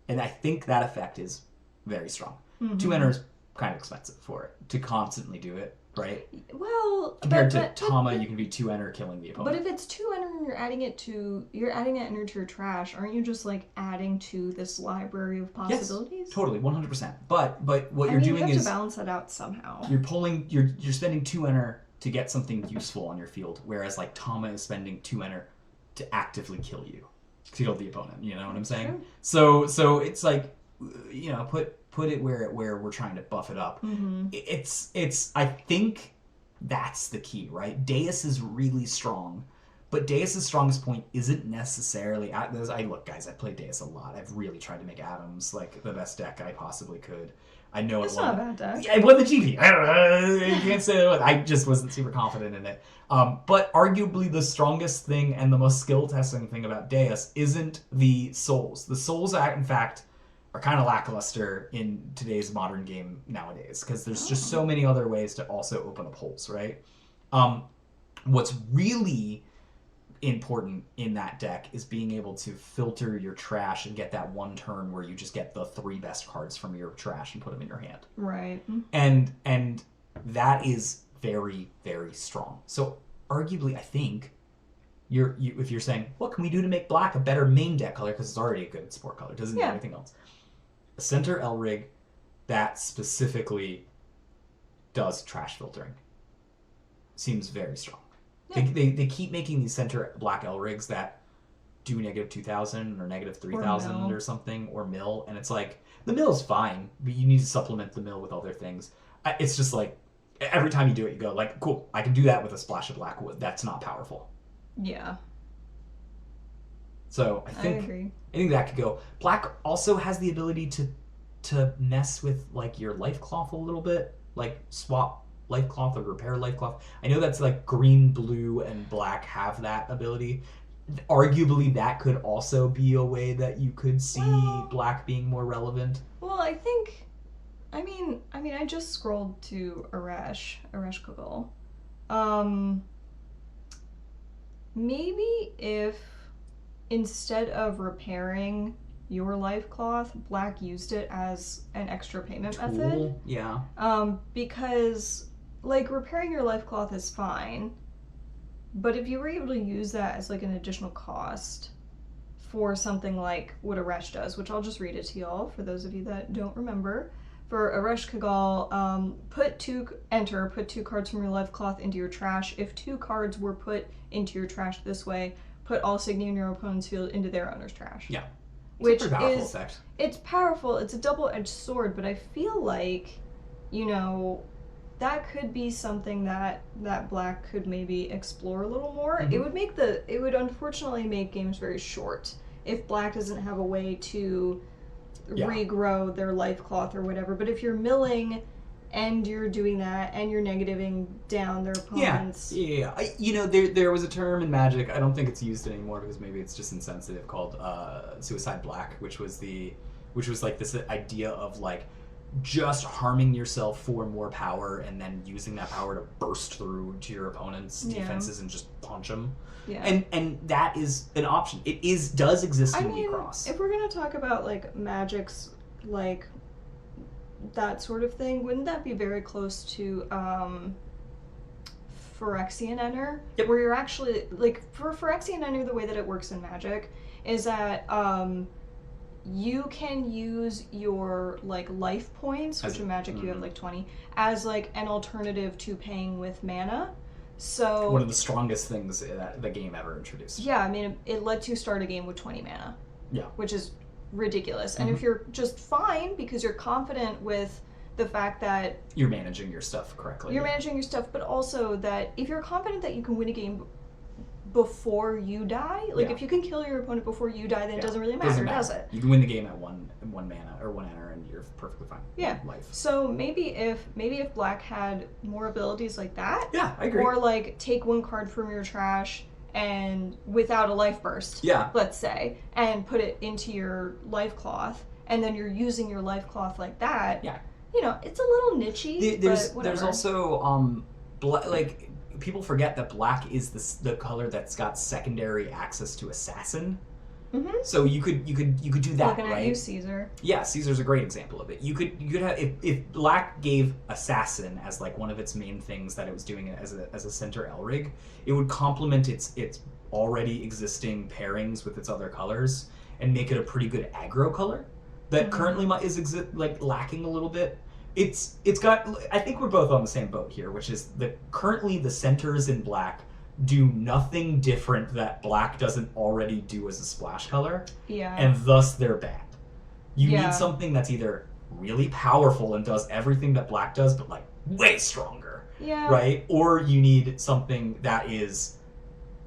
And I think that effect is very strong. 2 enter is kind of expensive for it to constantly do it, right? Well, compared to Tama, you can be 2 enter killing the opponent. But if it's 2 enter and you're adding it enter to your trash, aren't you just like adding to this library of possibilities? Yes, totally, 100%. But what you're doing you have is to balance that out somehow. You're spending 2 enter to get something useful on your field, whereas like Tama is spending 2 enter to actively kill you, kill the opponent. You know what I'm saying? True. So it's like, put it where we're trying to buff it up. It's I think that's the key, right? Deus is really strong, but Deus's strongest point isn't necessarily look, guys, I played Deus a lot. I've really tried to make Adams like the best deck I possibly could. I know it's not a bad deck. I won the GP. I can't say that. I just wasn't super confident in it. But arguably the strongest thing and the most skill testing thing about Deus isn't the souls. The souls, in fact, are kind of lackluster in today's modern game nowadays because there's just so many other ways to also open up holes, right? What's really important in that deck is being able to filter your trash and get that one turn where you just get the 3 best cards from your trash and put them in your hand. Right. And that is very, very strong. So arguably, I think if you're saying, what can we do to make black a better main deck color, because it's already a good support color, it doesn't need anything else. Center Elrig that specifically does trash filtering. Seems very strong. Yeah. They keep making these center black L rigs that do -2000 or -3000 or something, or mill, and it's like, the mill's fine, but you need to supplement the mill with other things. It's just like, every time you do it, you go like, cool, I can do that with a splash of black wood. That's not powerful. Yeah. So I agree. I think that could go. Black also has the ability to mess with like your life cloth a little bit, like swap life cloth or repair life cloth. I know that's like green, blue, and black have that ability. Arguably, that could also be a way that you could see black being more relevant. Well, I think, I mean, I just scrolled to Arash Kagol. Maybe if instead of repairing your life cloth, black used it as an extra payment method. Yeah. Because like repairing your life cloth is fine, but if you were able to use that as like an additional cost for something like what Arash does, which I'll just read it to y'all for those of you that don't remember. For Arash Kagol, put 2 cards from your life cloth into your trash. If 2 cards were put into your trash this way, put all Signia in your opponent's field into their owner's trash. Yeah. Which is effect. It's powerful. It's a double-edged sword, but I feel like, you know, that could be something that black could maybe explore a little more. Mm-hmm. It would unfortunately make games very short if black doesn't have a way to regrow their life cloth or whatever. But if you're milling and you're doing that and you're negativing down their opponents. Yeah. There was a term in Magic, I don't think it's used anymore because maybe it's just insensitive, called suicide black, which was like this idea of like just harming yourself for more power and then using that power to burst through to your opponent's defenses and just punch them. Yeah. And that is an option. It does exist in Wixoss. If we're gonna talk about like Magic's like that sort of thing, wouldn't that be very close to Phyrexian Enter? Yep. Where you're actually like, for Phyrexian Enter, the way that it works in Magic is that you can use your like life points, which in Magic you have like 20, as like an alternative to paying with mana. So one of the strongest things that the game ever introduced. Yeah, I mean, it lets you start a game with 20 mana. Yeah. Which is ridiculous. And if you're just fine because you're confident with the fact that you're managing your stuff correctly. You're managing your stuff, but also that if you're confident that you can win a game before you die, like if you can kill your opponent before you die, then it doesn't really matter, does it? You can win the game at one mana or 1 enter and you're perfectly fine. Yeah. Life. So maybe if black had more abilities like that. Yeah, I agree. Or like take 1 card from your trash and without a life burst, let's say, and put it into your life cloth, and then you're using your life cloth like that. Yeah. You know, it's a little nichey. There's also like people forget that black is the color that's got secondary access to assassin. Mm-hmm. So you could do that. Looking at you, Caesar. Yeah, Caesar's a great example of it. You could have if black gave assassin as like one of its main things that it was doing as a center Elrig, it would complement its already existing pairings with its other colors and make it a pretty good aggro color that currently is lacking a little bit. It's got, I think we're both on the same boat here, which is currently the centers in black do nothing different that black doesn't already do as a splash color. Yeah. And thus they're bad. You need something that's either really powerful and does everything that black does, but like way stronger. Yeah. Right? Or you need something that is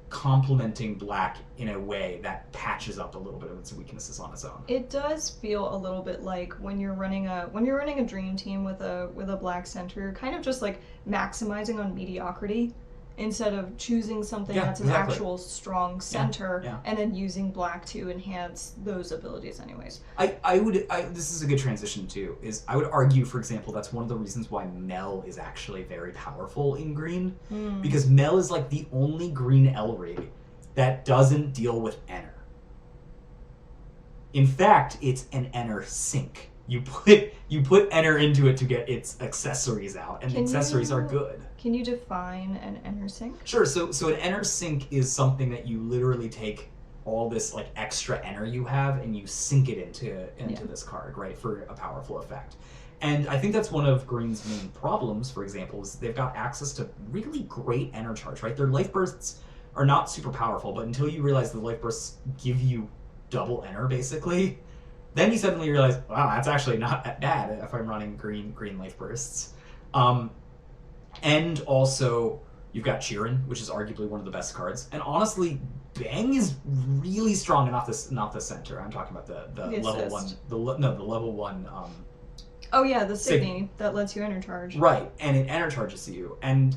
complementing black in a way that patches up a little bit of its weaknesses on its own. It does feel a little bit like when you're running a dream team with a black center, you're kind of just like maximizing on mediocrity instead of choosing something that's an actual strong center and then using black to enhance those abilities anyways. This is a good transition too, is I would argue, for example, that's one of the reasons why Mel is actually very powerful in green, because Mel is like the only green Elrig that doesn't deal with Enter. In fact, it's an Enter sink. You put Enter into it to get its accessories out, and the accessories are good. Can you define an Enter sink? Sure. So an Enter sink is something that you literally take all this like extra energy you have and you sink it into this card, right, for a powerful effect. And I think that's one of green's main problems, for example, is they've got access to really great energy charge, right? Their life bursts are not super powerful, but until you realize the life bursts give you double enter, basically, then you suddenly realize, wow, that's actually not that bad if I'm running green life bursts. And also, you've got Chirin, which is arguably one of the best cards. And honestly, Bang is really strong, and not the center. I'm talking about the level assist. the level 1. Oh yeah, the Signy that lets you enter charge. Right, and it enter charges you, and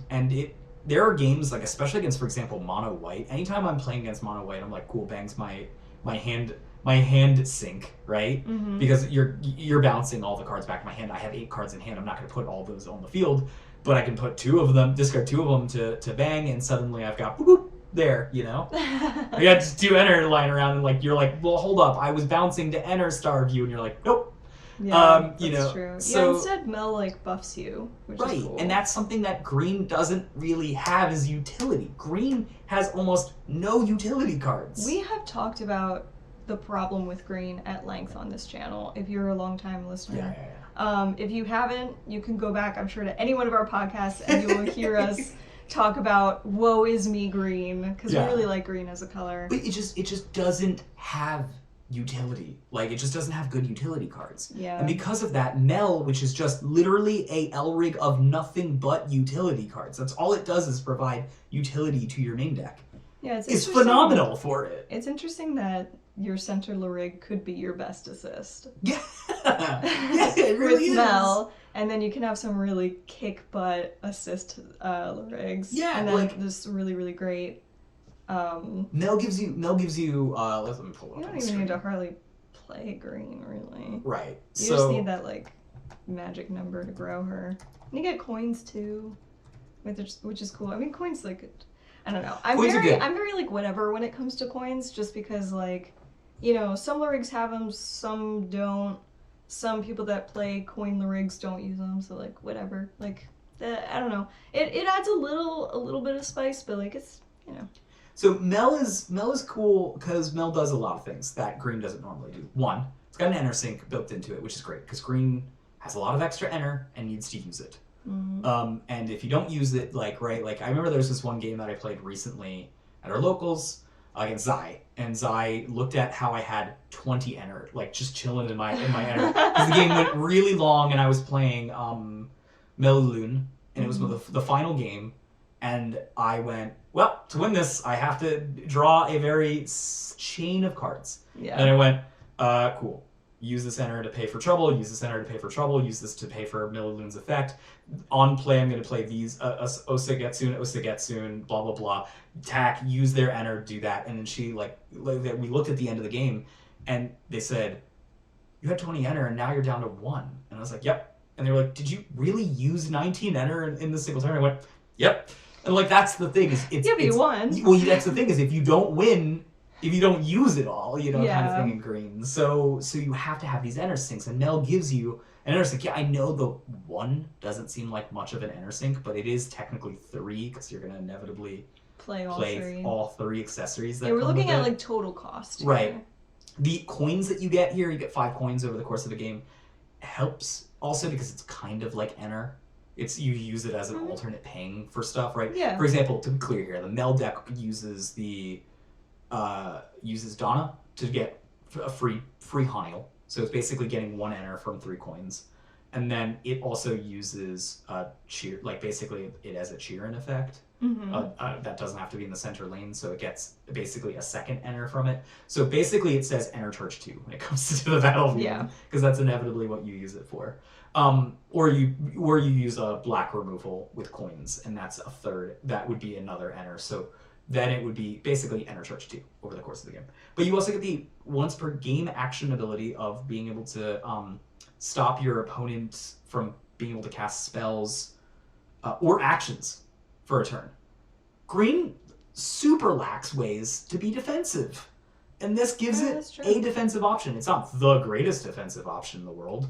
there are games like, especially against, for example, mono white. Anytime I'm playing against mono white, I'm like, cool, Bang's my hand sink, right? Mm-hmm. Because you're bouncing all the cards back to my hand. I have 8 cards in hand. I'm not going to put all those on the field, but I can put 2 of them, discard 2 of them to Bang, and suddenly I've got boop, boop, there, you know? I got just 2 enter lying around, and like you're like, well, hold up, I was bouncing to enter starve you, and you're like, nope. Yeah, you know, true. So, yeah, instead Mel like buffs you, which right, is cool. and that's something that green doesn't really have is utility. Green has almost no utility cards. We have talked about the problem with green at length on this channel. If you're a long-time listener, if you haven't, you can go back, I'm sure, to any one of our podcasts, and you will hear us talk about woe is me green, because we really like green as a color. But it just doesn't have utility. Like, it just doesn't have good utility cards. Yeah. And because of that, Mel, which is just literally a L-rig of nothing but utility cards. That's all it does, is provide utility to your main deck. Yeah, it's phenomenal for it. It's interesting that your center Larig could be your best assist. Yeah. Yeah, it really with is. Mel, and then you can have some really kick butt assist Larigs. Yeah, and then like this really, really great. Mel gives you let me pull up. You don't even need to hardly play green, really. Right. You just need that like magic number to grow her. And you get coins too, which is cool. I mean, coins like, I don't know. I'm very like whatever when it comes to coins, just because like, you know, some Larigs have them, some don't. Some people that play coin Larigs don't use them, so like whatever. Like, I don't know. It adds a little bit of spice, but like it's, you know. So Mel is cool because Mel does a lot of things that green doesn't normally do. One, it's got an enter sync built into it, which is great because green has a lot of extra enter and needs to use it. Mm-hmm. And if you don't use it, like I remember there was this one game that I played recently at our locals against Zai, and Zai looked at how I had 20 enter, like just chilling in my enter, because the game went really long, and I was playing Melloon, and it was the final game. And I went, well, to win this, I have to draw a very chain of cards. Yeah. And I went, cool. Use this enter to pay for trouble, use this enter to pay for trouble, use this to pay for Milliloon's effect. On play, I'm going to play these, Osagetsun, blah, blah, blah. Attack, use their enter, do that. And then she, we looked at the end of the game, and they said, you had 20 enter, and now you're down to 1. And I was like, yep. And they were like, did you really use 19 enter in the single turn? I went, yep. And that's the thing is you won. Well, that's the thing is if you don't win, if you don't use it all, kind of thing in green. So you have to have these enter sinks, and Mel gives you an enter sink. Yeah, I know the 1 doesn't seem like much of an enter sink, but it is technically 3 because you're gonna inevitably play all three accessories. We're looking at like total cost. Right. Here. The coins that you get here, you get 5 coins over the course of the game, helps also because it's kind of like enter. You use it as an alternate paying for stuff, right? Yeah. For example, to be clear here, the Mel deck uses Donna to get a free Haniel. So it's basically getting 1 enter from 3 coins. And then it also uses cheer, like basically it has a cheer-in effect. Mm-hmm. That doesn't have to be in the center lane, so it gets basically a second enter from it. So basically it says enter charge 2 when it comes to the battlefield. Yeah. Because that's inevitably what you use it for. Or you use a black removal with coins, and that's a third. That would be another enter. So then it would be basically enter charge 2 over the course of the game. But you also get the once per game action ability of being able to stop your opponent from being able to cast spells or actions for a turn. Green super lacks ways to be defensive, and this gives it a defensive option. It's not the greatest defensive option in the world,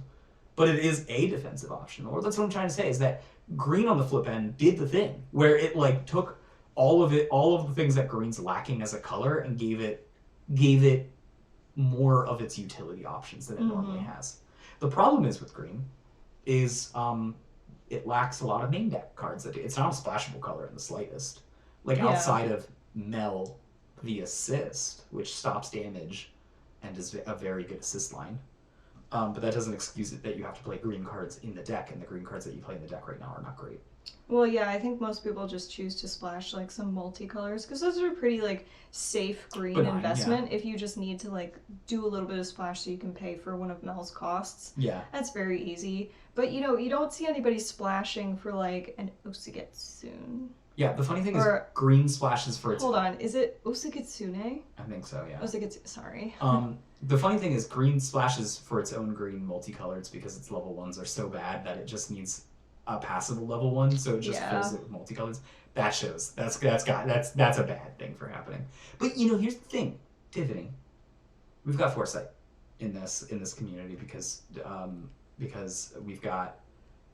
but it is a defensive option. Or that's what I'm trying to say, is that green on the flip end did the thing where it took all of the things that green's lacking as a color and gave it gave it more of its utility options than it normally has. The problem is with green is it lacks a lot of main deck cards. It's not a splashable color in the slightest. Like outside of Mel the Assist, which stops damage and is a very good assist line. But that doesn't excuse it that you have to play green cards in the deck, and the green cards that you play in the deck right now are not great. Well, yeah, I think most people just choose to splash like some multicolors because those are pretty like safe green investment. If you just need to like do a little bit of splash so you can pay for one of Mel's costs. Yeah, that's very easy. But you know, you don't see anybody splashing for like an Osagetsune. Yeah, the funny thing is green splashes for its... Hold on, is it Osagetsune? I think so, yeah. Osagetsune, sorry. The funny thing is green splashes for its own green multicolors because its level 1s are so bad that it just needs a passable level 1, so it just fills it with multicolors. That shows. That's a bad thing for happening. But you know, here's the thing, pivoting. We've got foresight in this community because we've got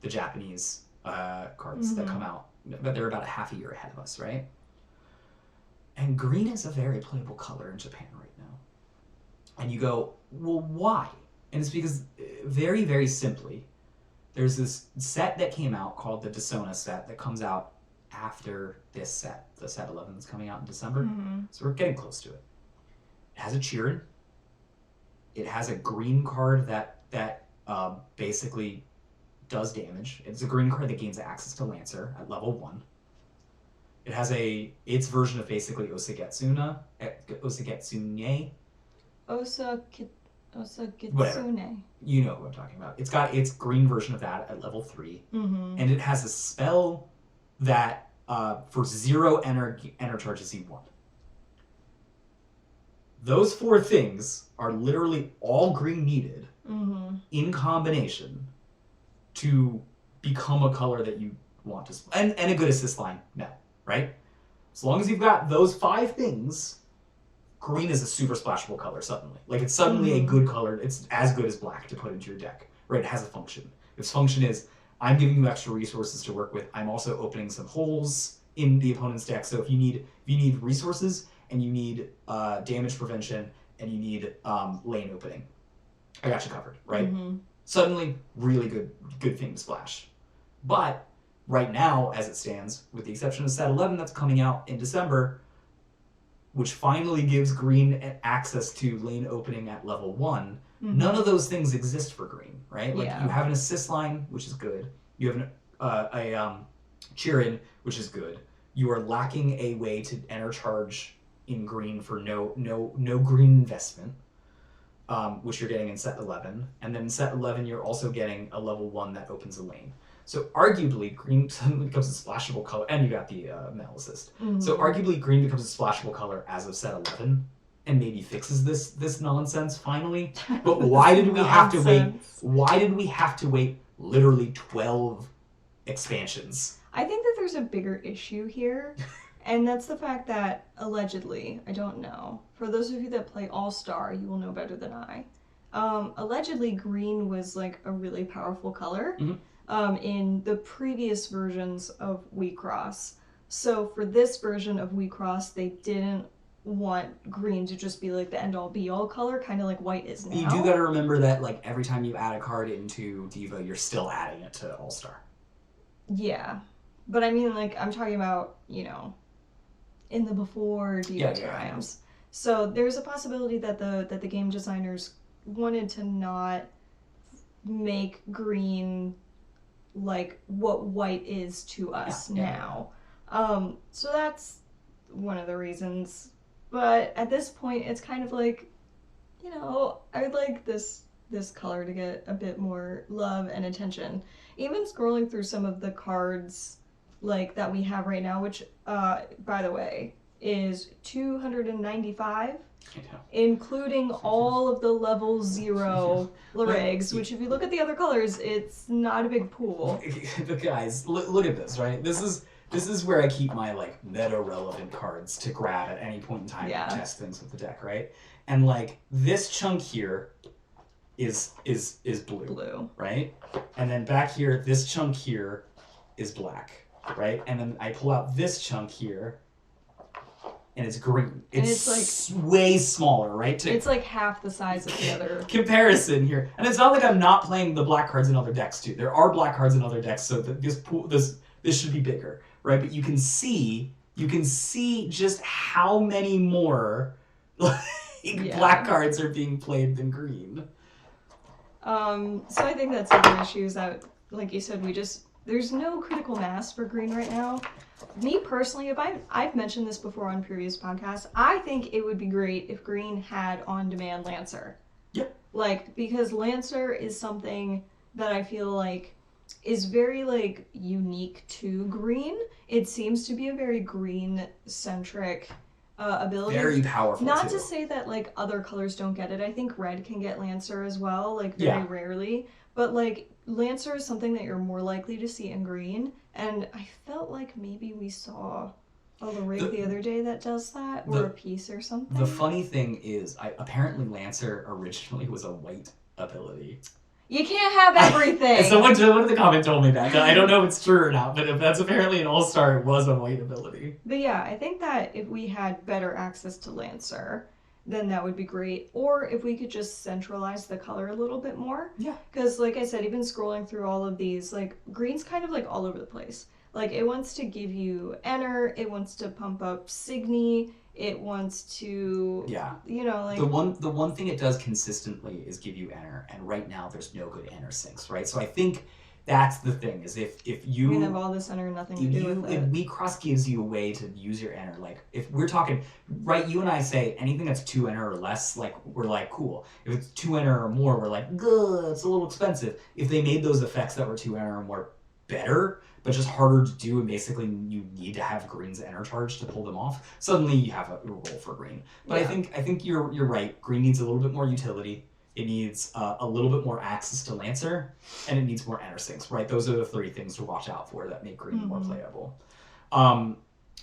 the Japanese cards that come out, but they're about a half a year ahead of us, right? And green is a very playable color in Japan right now. And you go, well, why? And it's because, very, very simply, there's this set that came out called the Dissona set that comes out after this set, the set 11 that's coming out in December. So we're getting close to it. It has a Chirin. It has a green card that basically does damage. It's a green card that gains access to Lancer at level 1. It has its version of basically Osagetsune. Whatever. You know who I'm talking about. It's got its green version of that at level 3. And it has a spell that for 0 enter charges E1. Those 4 things are literally all green needed in combination to become a color that you want to... And a good assist line, no, right? As long as you've got those 5 things, green is a super splashable color suddenly. Like, it's suddenly a good color. It's as good as black to put into your deck, right? It has a function. Its function is, I'm giving you extra resources to work with. I'm also opening some holes in the opponent's deck. So if you need resources and you need damage prevention and you need lane opening, I got you covered, right? Suddenly, really good thing to splash. But right now, as it stands, with the exception of set 11 that's coming out in December, which finally gives green access to lane opening at level 1, none of those things exist for green, right? Like, you have an assist line, which is good. You have a Chirin, which is good. You are lacking a way to enter charge in green for no green investment. Which you're getting in set 11. And then in set 11, you're also getting a level 1 that opens a lane. So arguably, green suddenly becomes a splashable color, and you got the Mel Assist. So arguably, green becomes a splashable color as of set 11, and maybe fixes this nonsense finally. But why did we have to wait? Why did we have to wait literally 12 expansions? I think that there's a bigger issue here. And that's the fact that, allegedly, I don't know, for those of you that play All-Star, you will know better than I. Allegedly, green was like a really powerful color in the previous versions of Wixoss. So for this version of Wixoss, they didn't want green to just be like the end-all be-all color, kind of like white is now. You do gotta remember that like every time you add a card into Diva, you're still adding it to All-Star. Yeah. But I mean, like, I'm talking about, you know, in the before Diva times. So there's a possibility that the game designers wanted to not make green like what white is to us now. So that's one of the reasons. But at this point, it's kind of like, you know, I would like this color to get a bit more love and attention. Even scrolling through some of the cards like that we have right now, which by the way is 295, including all of the level 0 Laregs, which if you look at the other colors, it's not a big pool. But guys, look at this, right? This is where I keep my like meta relevant cards to grab at any point in time to test things with the deck, right? And like this chunk here is blue, right? And then back here, this chunk here is black, right? And then I pull out this chunk here, and it's green. And It's it's way smaller, right? It's like half the size of the other. Comparison here. And it's not like I'm not playing the black cards in other decks too. There are black cards in other decks, so this should be bigger, right? But you can see just how many more black cards are being played than green. So I think that's the issue is that, like you said, there's no critical mass for green right now. Me personally, I've mentioned this before on previous podcasts, I think it would be great if green had on-demand Lancer. Yep. Like, because Lancer is something that I feel like is very, like, unique to green. It seems to be a very green-centric ability. Very powerful, Not too. to say that, like, other colors don't get it. I think red can get Lancer as well, like, very rarely. But, like, Lancer is something that you're more likely to see in green, and I felt like maybe we saw a Lyric the other day that does that, or a piece or something. The funny thing is, apparently Lancer originally was a white ability. You can't have everything! Someone in the comment told me that. I don't know if it's true or not, but if that's apparently an all-star, it was a white ability. But yeah, I think that if we had better access to Lancer, then that would be great. Or if we could just centralize the color a little bit more. Yeah. Because, like I said, even scrolling through all of these, like, green's kind of, like, all over the place. Like, it wants to give you Enter, it wants to pump up Signy, it wants to... Yeah. You know, like... The one thing it does consistently is give you Enter, and right now there's no good Enter sinks, right? So I think that's the thing, is if you... We have all this Enter, nothing to do with it. If Wixoss gives you a way to use your Enter, like, if we're talking, right, you and I say anything that's 2 Enter or less, like, we're like, cool. If it's 2 Enter or more, we're like, good, it's a little expensive. If they made those effects that were 2 Enter or more better, but just harder to do, and basically you need to have green's Enter charge to pull them off, suddenly you have a role for green. But I think you're right. Green needs a little bit more utility. It needs a little bit more access to Lancer, and it needs more Enter sinks, right? Those are the 3 things to watch out for that make green more playable.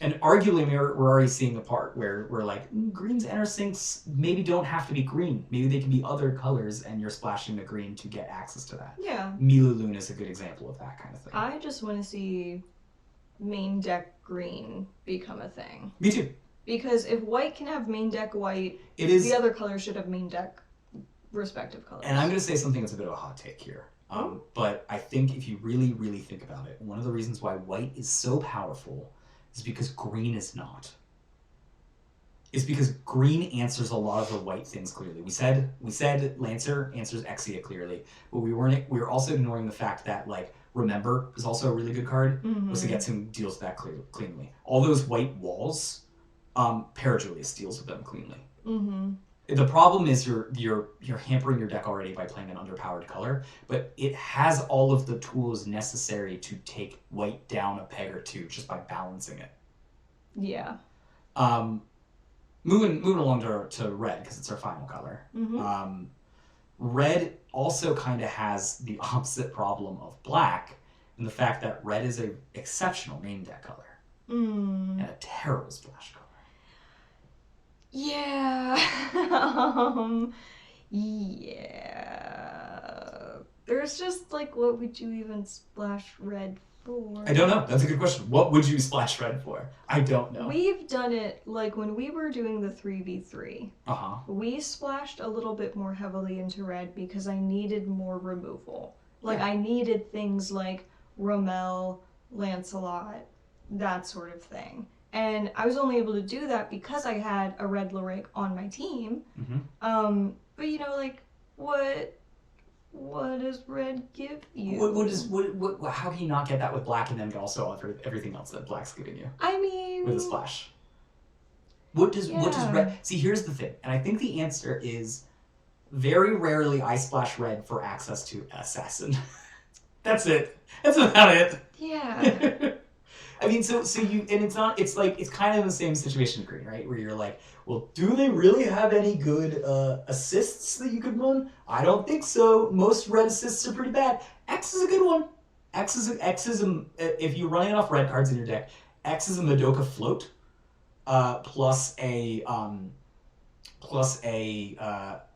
And arguably, we're already seeing a part where we're like, green's Enter sinks maybe don't have to be green. Maybe they can be other colors, and you're splashing the green to get access to that. Yeah. Milaloon is a good example of that kind of thing. I just want to see main deck green become a thing. Me too. Because if white can have main deck white, the other colors should have main deck respective colors. And I'm going to say something that's a bit of a hot take here. But I think if you really, really think about it, one of the reasons why white is so powerful is because green is not. It's because green answers a lot of the white things clearly. We said Lancer answers Exia clearly, but we were also ignoring the fact that, like, Remember is also a really good card. Osugetsu deals with that cleanly. All those white walls, Parajulius deals with them cleanly. The problem is you're hampering your deck already by playing an underpowered color, but it has all of the tools necessary to take white down a peg or two just by balancing it. Yeah. Moving along to red, because it's our final color. Red also kind of has the opposite problem of black, in the fact that red is an exceptional main deck color and a terrible splash color. Yeah. Yeah. There's just, like, what would you even splash red for? I don't know. That's a good question. What would you splash red for? I don't know. We've done it, like, when we were doing the 3v3. We splashed a little bit more heavily into red because I needed more removal. Like, I needed things like Rommel, Lancelot, that sort of thing. And I was only able to do that because I had a red Lyric on my team. But, you know, like, what does red give you? How can you not get that with black and then also offer everything else that black's giving you? I mean... With a splash. What does red... See, here's the thing. And I think the answer is very rarely I splash red for access to Assassin. That's it. That's about it. Yeah. I mean, so you, and it's not, it's like, it's kind of the same situation in green, right? Where you're like, well, do they really have any good assists that you could run? I don't think so. Most red assists are pretty bad. X is a good one. X is if you're running enough red cards in your deck, X is a Madoka float, plus a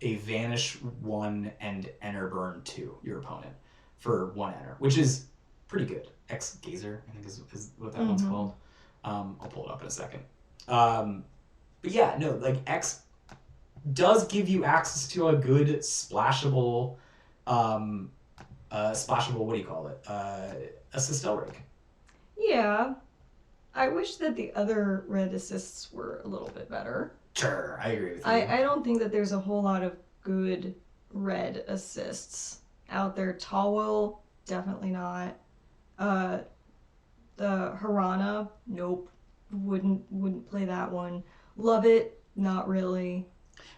Vanish 1 and Enter Burn 2, your opponent, for 1 Enter, which is pretty good. X Gazer, I think is what that one's called. I'll pull it up in a second. But yeah, no, like X does give you access to a good splashable, what do you call it? Assist rig. Yeah. I wish that the other red assists were a little bit better. Sure, I agree with you. I don't think that there's a whole lot of good red assists out there. Tall definitely not. The Harana, nope. Wouldn't play that one. Love it, not really.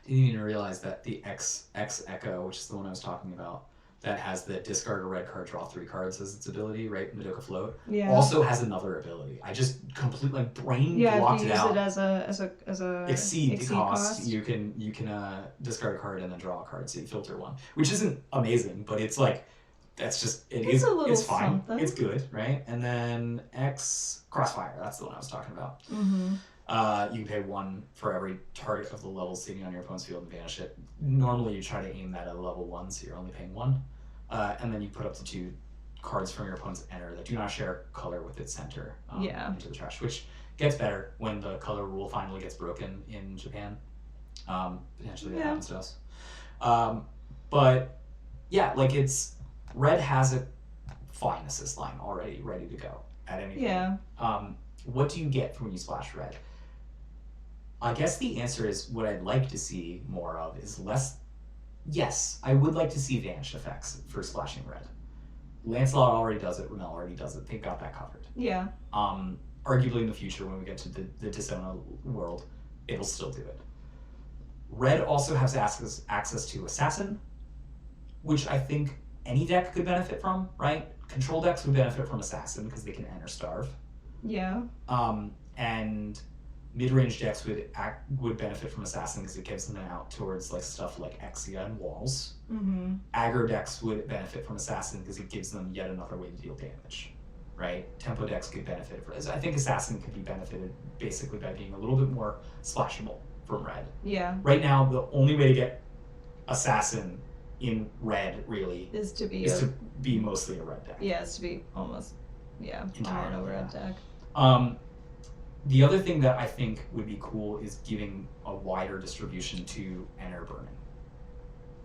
Didn't even realize that the X Echo, which is the one I was talking about, that has the discard a red card, draw 3 cards as its ability, right? Madoka Float. Yeah. Also has another ability. I just completely brain blocked it out. Yeah, if you use it as a exceed cost. You can discard a card and then draw a card, so you filter one, which isn't amazing, but it's like that's just it's fine. Something. It's good, right? And then X Crossfire. That's the one I was talking about. Mm-hmm. You can pay 1 for every target of the level sitting on your opponent's field and banish it. Normally, you try to aim that at a level 1, so you're only paying 1. And then you put up to 2 cards from your opponent's enter that do not share color with its center into the trash, which gets better when the color rule finally gets broken in Japan. Potentially that happens to us. But yeah, like red has a fine assist line already ready to go at any point. Yeah. What do you get from when you splash red? I guess the answer is what I'd like to see more of is less. Yes, I would like to see vanish effects for splashing red. Lancelot already does it. Ramel already does it. They've got that covered. Yeah. Arguably in the future, when we get to the Dishonor world, it'll still do it. Red also has access to Assassin, which I think any deck could benefit from, right? Control decks would benefit from Assassin because they can enter Starve. Yeah. And mid-range decks would benefit from Assassin because it gives them an out towards like stuff like Exia and Walls. Mm-hmm. Aggro decks would benefit from Assassin because it gives them yet another way to deal damage, right? Tempo decks could benefit from. I think Assassin could be benefited basically by being a little bit more splashable from red. Yeah. Right now, the only way to get Assassin in red really is to be mostly a red deck. Yeah, it's to be almost entirely a red deck. The other thing that I think would be cool is giving a wider distribution to Enter Burning.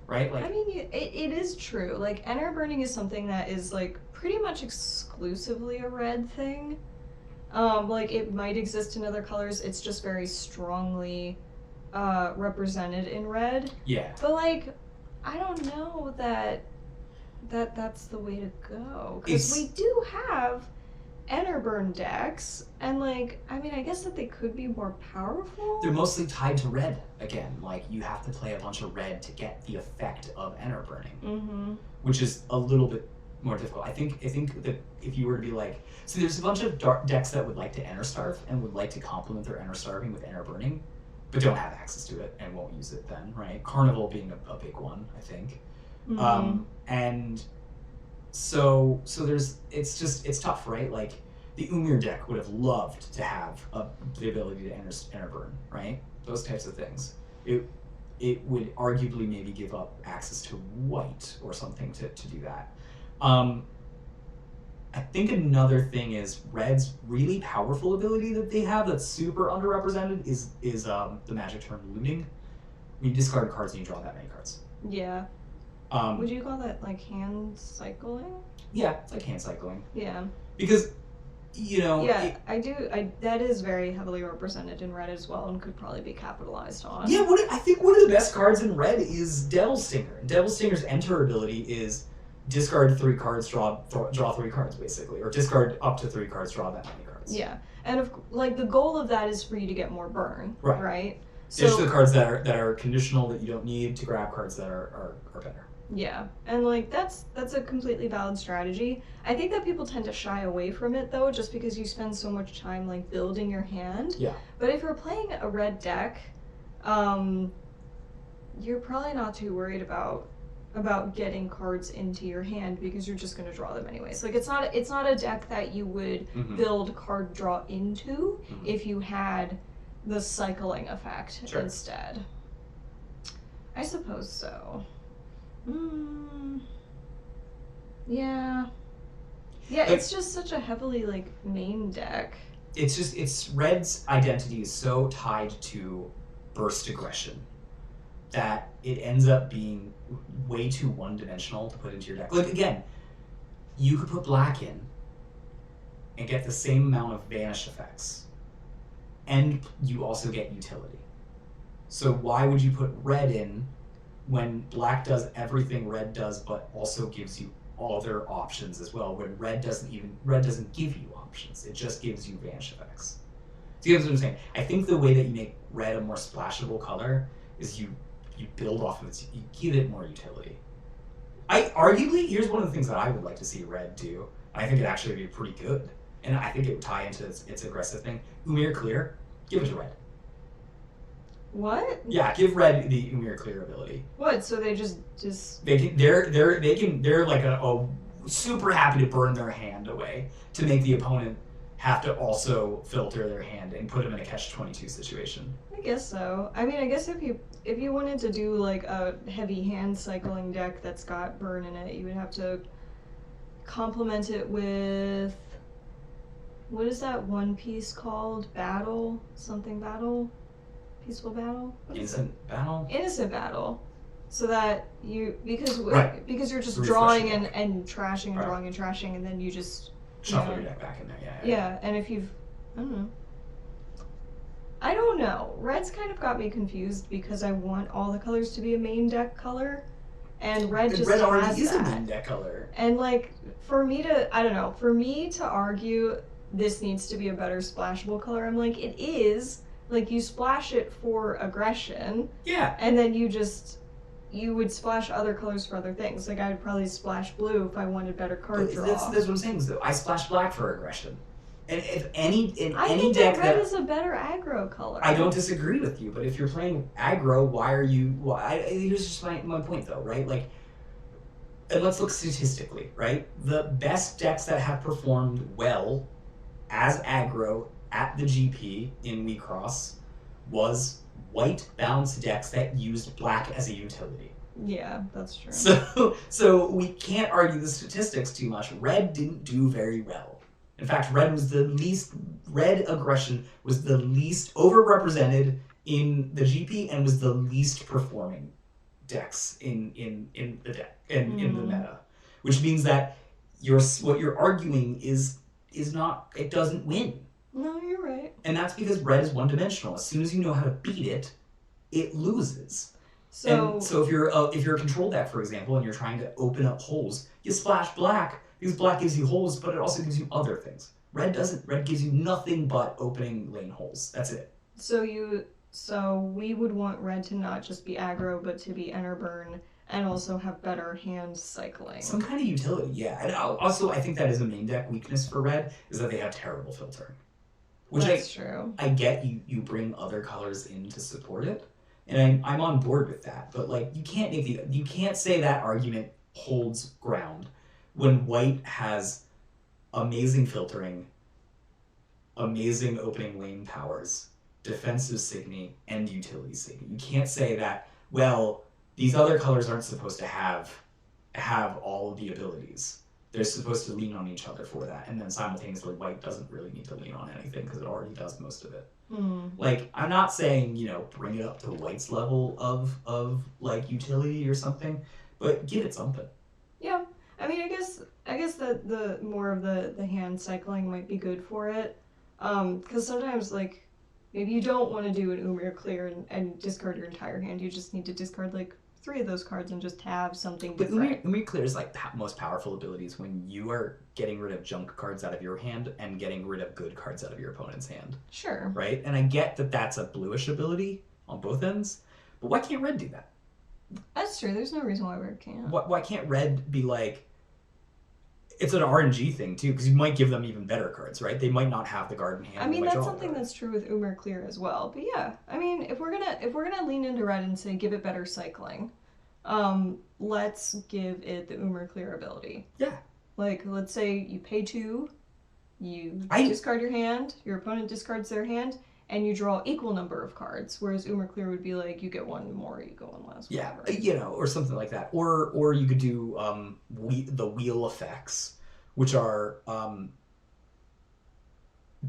Right? Like, I mean, it is true. Like, Enter Burning is something that is, like, pretty much exclusively a red thing. Like, it might exist in other colors. It's just very strongly represented in red. Yeah. But, like, I don't know that's the way to go. Because we do have Enterburn decks, and like, I mean, I guess that they could be more powerful. They're mostly tied to red again. Like, you have to play a bunch of red to get the effect of Enter Burning, which is a little bit more difficult. I think that if you were to be like, so there's a bunch of decks that would like to Enter Starve and would like to complement their Enter Starving with Enter Burning, but don't have access to it and won't use it then, right? Carnival being a big one, I think. And so it's tough, right? Like, the Umir deck would have loved to have the ability to enter burn, right? Those types of things. It would arguably maybe give up access to white or something to do that. I think another thing is red's really powerful ability that they have that's super underrepresented is the magic term looting. When you discard cards and you draw that many cards. Yeah. Would you call that like hand cycling? Yeah, it's like hand cycling. Yeah. Because, you know. Yeah, that is very heavily represented in red as well and could probably be capitalized on. Yeah, I think one of the best cards in red is Devil Stinger. And Devil Stinger's enter ability is discard 3 cards, draw 3 cards basically, or discard up to 3 cards, draw that many cards. Yeah, and like the goal of that is for you to get more burn, right? So the cards that are conditional that you don't need to grab cards that are better. Yeah, and like that's a completely valid strategy. I think that people tend to shy away from it though, just because you spend so much time like building your hand. Yeah. But if you're playing a red deck, you're probably not too worried about getting cards into your hand because you're just going to draw them anyways. Like it's not a deck that you would build card draw into if you had the cycling effect instead. I suppose so. Yeah. Yeah, it's just such a heavily like main deck. it's Red's identity is so tied to burst aggression that it ends up being way too one-dimensional to put into your deck. Like, again, you could put black in and get the same amount of vanish effects, and you also get utility. So why would you put red in when black does everything red does, but also gives you other options as well, when red doesn't give you options. It just gives you vanish effects. Do you know what I'm saying? I think the way that you make red a more splashable color is you build off of it, you give it more utility. Here's one of the things that I would like to see red do. I think it actually would be pretty good, and I think it would tie into its aggressive thing. Umir Clear, give it to red. What? Yeah, give red the Umir Clear ability. What? So they just they're like a super happy to burn their hand away to make the opponent have to also filter their hand and put them in a catch-22 situation. I guess so. I mean, I guess if you wanted to do like a heavy hand cycling deck that's got burn in it, you would have to complement it with, what is that one piece called? Battle? Something battle? Peaceful battle? Innocent battle? Innocent battle. So that because you're just Refresh drawing your deck. and trashing and Right. drawing and trashing, and then you just Shuffle your deck back in there, yeah, and if you've, I don't know. Red's kind of got me confused because I want all the colors to be a main deck color, and red just red has already is a that. main deck color. And like for me to argue this needs to be a better splashable color, I'm like, it is. Like, you splash it for aggression, Yeah. and then you would splash other colors for other things. Like, I would probably splash blue if I wanted better card draw. That's what I'm saying, though. I splash black for aggression. And if any I think deck that red is a better aggro color. I don't disagree with you, but if you're playing aggro, here's just my point, though, right? Like, and let's look statistically, right? The best decks that have performed well as aggro at the GP in Wixoss was white bounce decks that used black as a utility. Yeah, that's true. So we can't argue the statistics too much. Red didn't do very well. In fact, red aggression was the least overrepresented in the GP and was the least performing decks in the deck in the meta, which means that what you're arguing is not, it doesn't win. No, you're right. And that's because red is one-dimensional. As soon as you know how to beat it, it loses. So if you're a control deck, for example, and you're trying to open up holes, you splash black because black gives you holes, but it also gives you other things. Red doesn't. Red gives you nothing but opening lane holes. That's it. So we would want red to not just be aggro, but to be enter burn and also have better hand cycling. Some kind of utility, yeah. And also, I think that is a main deck weakness for red, is that they have terrible filtering. That's true. I get you bring other colors in to support it, and I'm on board with that. But like, you can't say that argument holds ground when white has amazing filtering, amazing opening lane powers, defensive signy, and utility signy. You can't say that, well, these other colors aren't supposed to have all of the abilities. They're supposed to lean on each other for that, and then simultaneously white doesn't really need to lean on anything because it already does most of it. Like, I'm not saying, bring it up to white's level of like utility or something, but give it something. Yeah, I mean, I guess that the more of the hand cycling might be good for it, because sometimes like maybe you don't want to do an Umir Clear and discard your entire hand. You just need to discard like 3 of those cards and just have something But different. Umir Clear is like the most powerful abilities when you are getting rid of junk cards out of your hand and getting rid of good cards out of your opponent's hand. Sure. Right? And I get that that's a bluish ability on both ends, but why can't red do that? That's true. There's no reason why red can't. Why can't red be like... It's an RNG thing, too, because you might give them even better cards, right? They might not have the garden hand. I mean, that's something that's true with Umir Clear as well. But yeah, I mean, if we're gonna lean into red and say give it better cycling, let's give it the Umir Clear ability. Yeah. Like, let's say you pay 2, you discard your hand, your opponent discards their hand, and you draw equal number of cards. Whereas Umir Clear would be like, you get 1 more, you go 1 less. Yeah, whatever. or something like that. Or you could do the wheel effects, which are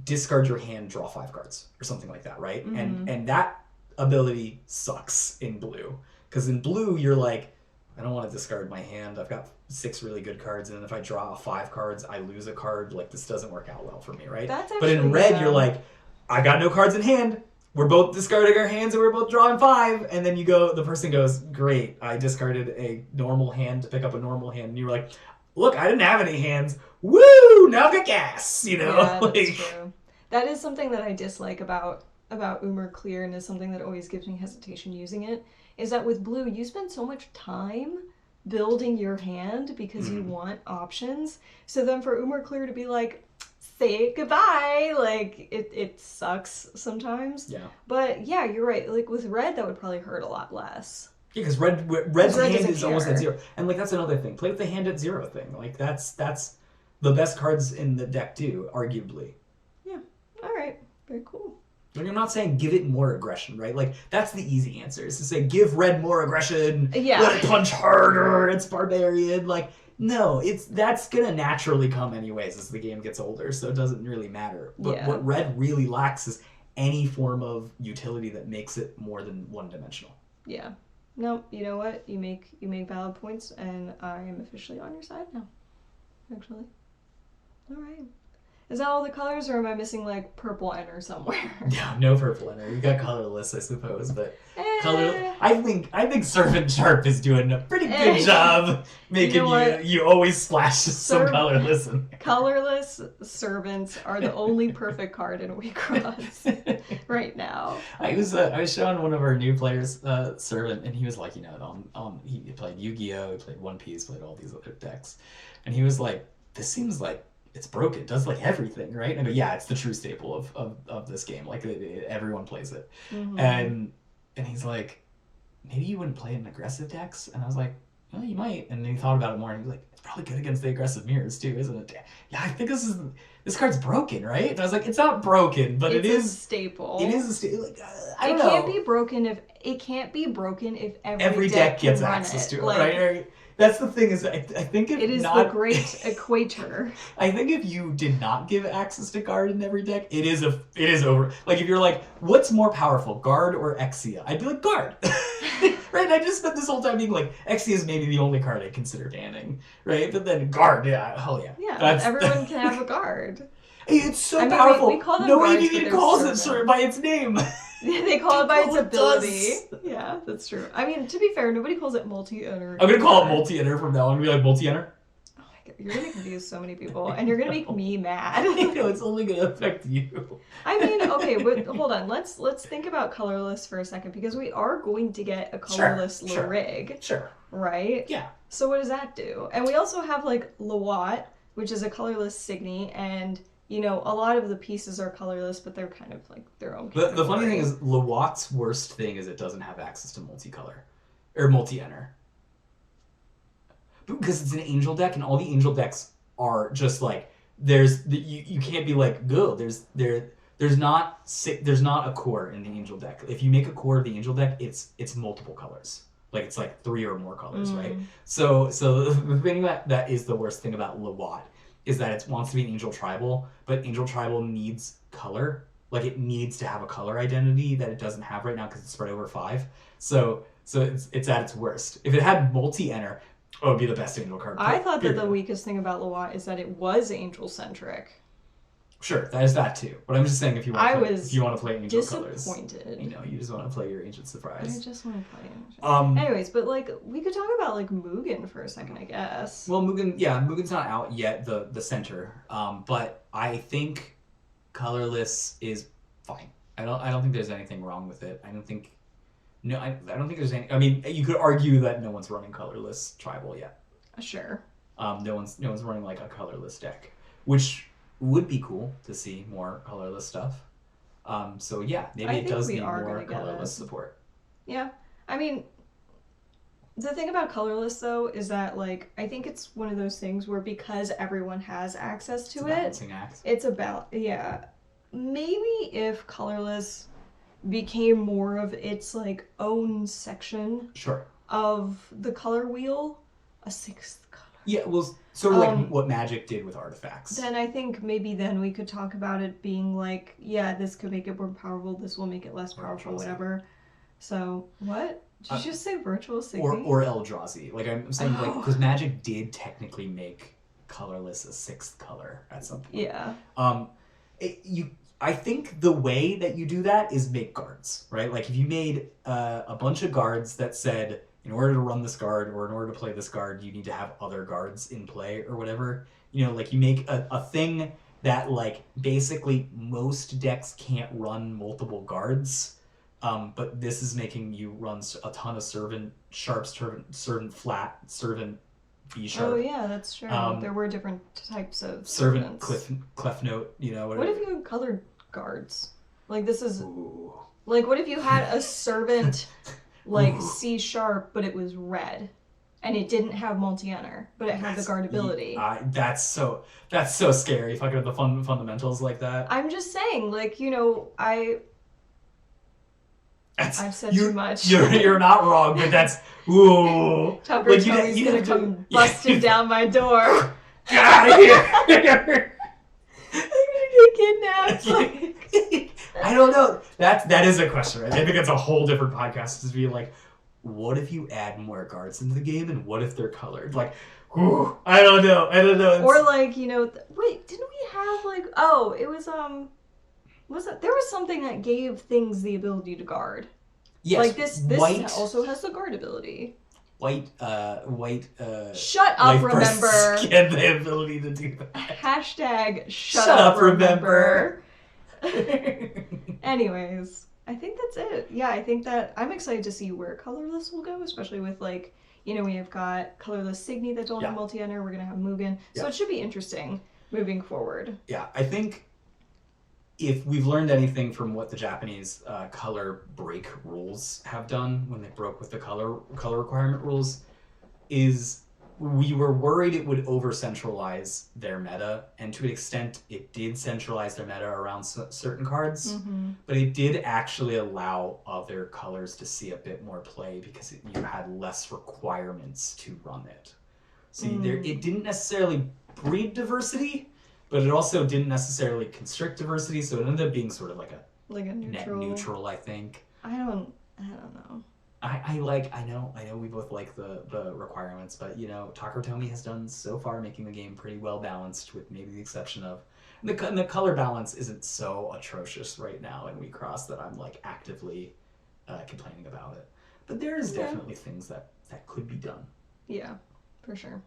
discard your hand, draw 5 cards, or something like that, right? Mm-hmm. And that ability sucks in blue. Because in blue, you're like, I don't want to discard my hand. I've got 6 really good cards, and if I draw 5 cards, I lose a card. Like, this doesn't work out well for me, right? That's but in actually, red, yeah. you're like, I got no cards in hand. We're both discarding our hands, and we're both drawing 5. And then the person goes, great, I discarded a normal hand to pick up a normal hand. And you're like, look, I didn't have any hands. Woo! Now I've got gas, you know? Yeah, like, that's true. That is something that I dislike about Umar Clear, and is something that always gives me hesitation using it, is that with blue, you spend so much time building your hand because you want options. So then for Umar Clear to be like, say goodbye, like, it sucks sometimes. Yeah. But yeah, you're right. Like with red, that would probably hurt a lot less. Yeah, because red's red hand doesn't is almost at care. 0. And, like, that's another thing. Play with the hand at 0 thing. Like, that's the best cards in the deck, too, arguably. Yeah. All right. Very cool. Like, I'm not saying give it more aggression, right? Like, that's the easy answer, is to say give red more aggression, Yeah. let it punch harder, it's barbarian. Like, no, that's gonna naturally come anyways as the game gets older, so it doesn't really matter. But Yeah. what red really lacks is any form of utility that makes it more than one-dimensional. Yeah. No, you know what? You make valid points, and I am officially on your side now. Actually. All right. Is that all the colors, or am I missing like purple enter somewhere? Yeah, no purple in there. You got colorless, I suppose, but color. Eh. I think Servant Sharp is doing a pretty good Eh. job making You know what? you always splash some Serv- colorless in there. Colorless servants are the only perfect card in Wixoss right now. I was showing one of our new players Servant, and he was like, he played Yu-Gi-Oh, he played One Piece, played all these other decks, and he was like, this seems like it's broken. It does like everything, right? And I go, yeah, it's the true staple of this game. Like everyone plays it, Mm-hmm. and he's like, maybe you wouldn't play it in aggressive decks, and I was like, well, you might. And then he thought about it more, and he was like, it's probably good against the aggressive mirrors too, isn't it? Yeah, I think this card's broken, right? And I was like, it's not broken, but it's it is a staple. It is a staple. Like, I don't it know. can't be broken if Every deck can gets run access to it, Like, right? That's the thing, is I think if it is not, the great equator. I think if you did not give access to guard in every deck, it is over. Like, if you're like, what's more powerful, guard or Exia? I'd be like, guard. Right? I just spent this whole time being like, Exia is maybe the only card I consider banning, right? But then guard, yeah, hell yeah. Yeah, everyone can have a guard. It's so I mean, powerful. we call them Nobody guards, but even they're calls it servants. by its name. They call it by its Well, it ability. does. Yeah, that's true. I mean, to be fair, nobody calls it multi-enter. I'm gonna call it multi-enter from now on. Be like, multi-enter? Oh my god, you're gonna confuse so many people, and you're gonna make me mad. No, it's only gonna affect you. I mean, okay, but hold on. Let's think about colorless for a second, because we are going to get a colorless Sure. Lyrig, Sure. right? Yeah. So what does that do? And we also have like Lawat, which is a colorless Signy, and a lot of the pieces are colorless, but they're kind of like their own. The funny thing category. is, Lawat's worst thing is it doesn't have access to multicolor or multi-enter, because it's an angel deck, and all the angel decks are just like you can't be like, go. There's not a core in the angel deck. If you make a core of the angel deck, it's multiple colors. Like, it's like 3 or more colors, right? So the thing that is the worst thing about Lawat is that it wants to be an angel tribal, but angel tribal needs color. Like, it needs to have a color identity that it doesn't have right now because it's spread over 5. So it's at its worst. If it had multi-enter, it would be the best angel card. I thought that the period. weakest thing about Lawat is that it was angel-centric. Sure, that is that too. But I'm just saying, if you want to play angel colors, Disappointed. you just want to play your ancient I surprise. just want to play it. Anyways, but like, we could talk about like Mugen for a second, I guess. Well, Mugen's not out yet, the center. But I think colorless is fine. I don't think there's anything wrong with it. I don't think there's any. I mean, you could argue that no one's running colorless tribal yet. Sure. No one's running like a colorless deck, which would be cool to see more colorless stuff. So yeah, maybe I it think does we need are more gonna get colorless it. support. Yeah. I mean, the thing about colorless though is that like, I think it's one of those things where because everyone has access to It's a it, balancing act. it's about, yeah. Maybe if colorless became more of its like own section Sure. of the color wheel, a 6th color. Yeah, well, sort of like Um, what Magic did with artifacts. Then I think maybe then we could talk about it being like, yeah, this could make it more powerful, this will make it less powerful, Eldrazi. whatever. So, what? Did you just say virtual Signy? Or Eldrazi. Like, I'm saying, like, Oh. because Magic did technically make colorless a 6th color at some point. Yeah. I think the way that you do that is make guards, right? Like, if you made a bunch of guards that said, in order to run this guard or in order to play this guard, you need to have other guards in play or whatever. You know, like, you make a thing that, like, basically most decks can't run multiple guards. But this is making you run a ton of servant, sharp, servant flat, servant B sharp. Oh yeah, that's true. There were different types of servant servants. clef note, you know. What if you had colored guards? Like this is Ooh. like what if you had a servant like Ooh. C sharp, but it was red, and it didn't have multi-enter, but it had the guard ability. That's so scary. If I could have the fundamentals like that. I'm just saying, like I've said too much. You're not wrong, but that's ooh. Tucker Like, Tony's you gonna have come busting down my door. Get out of here! I'm gonna get kidnapped. Like... I don't know. That is a question, right? I think that's a whole different podcast. Is be like, what if you add more guards into the game, and what if they're colored? Like, ooh, I don't know. Or like, you know, wait, didn't we have like? Oh, it was was it? There was something that gave things the ability to guard. Yes. Like this white, also has the guard ability. White. Shut up, life bursts remember. get the ability to do that. Hashtag shut up, remember. Anyways, I think that's it. Yeah, I think that I'm excited to see where colorless will go, especially with like, you know, we have got colorless Signy that don't have multi-enter. We're gonna have Mugen, so it should be interesting moving forward. Yeah, I think if we've learned anything from what the Japanese color break rules have done when they broke with the color requirement rules, is we were worried it would over-centralize their meta, and to an extent it did centralize their meta around certain cards, but it did actually allow other colors to see a bit more play because you had less requirements to run it. So it didn't necessarily breed diversity, but it also didn't necessarily constrict diversity, so it ended up being sort of like a neutral. Net neutral, I think. I don't know. I know we both like the requirements, but you know, Takerotomi has done so far making the game pretty well balanced, with maybe the exception of the color balance isn't so atrocious right now in Wixoss that I'm like actively complaining about it. But there is definitely things that could be done. Yeah, for sure.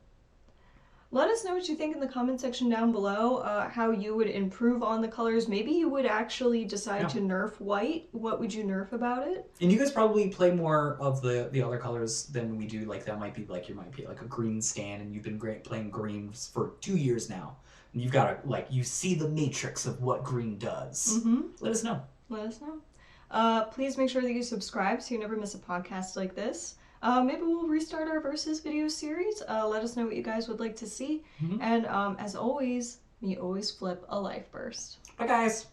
Let us know what you think in the comment section down below, how you would improve on the colors. Maybe you would actually decide to nerf white. What would you nerf about it? And you guys probably play more of the other colors than we do. Like that might be like, you might be like a green stan and you've been playing greens for 2 years now. And you've got to, like, you see the matrix of what green does. Let us know. Let us know. Please make sure that you subscribe so you never miss a podcast like this. Maybe we'll restart our Versus video series. Let us know what you guys would like to see. And as always, may you always flip a life burst. Bye, guys.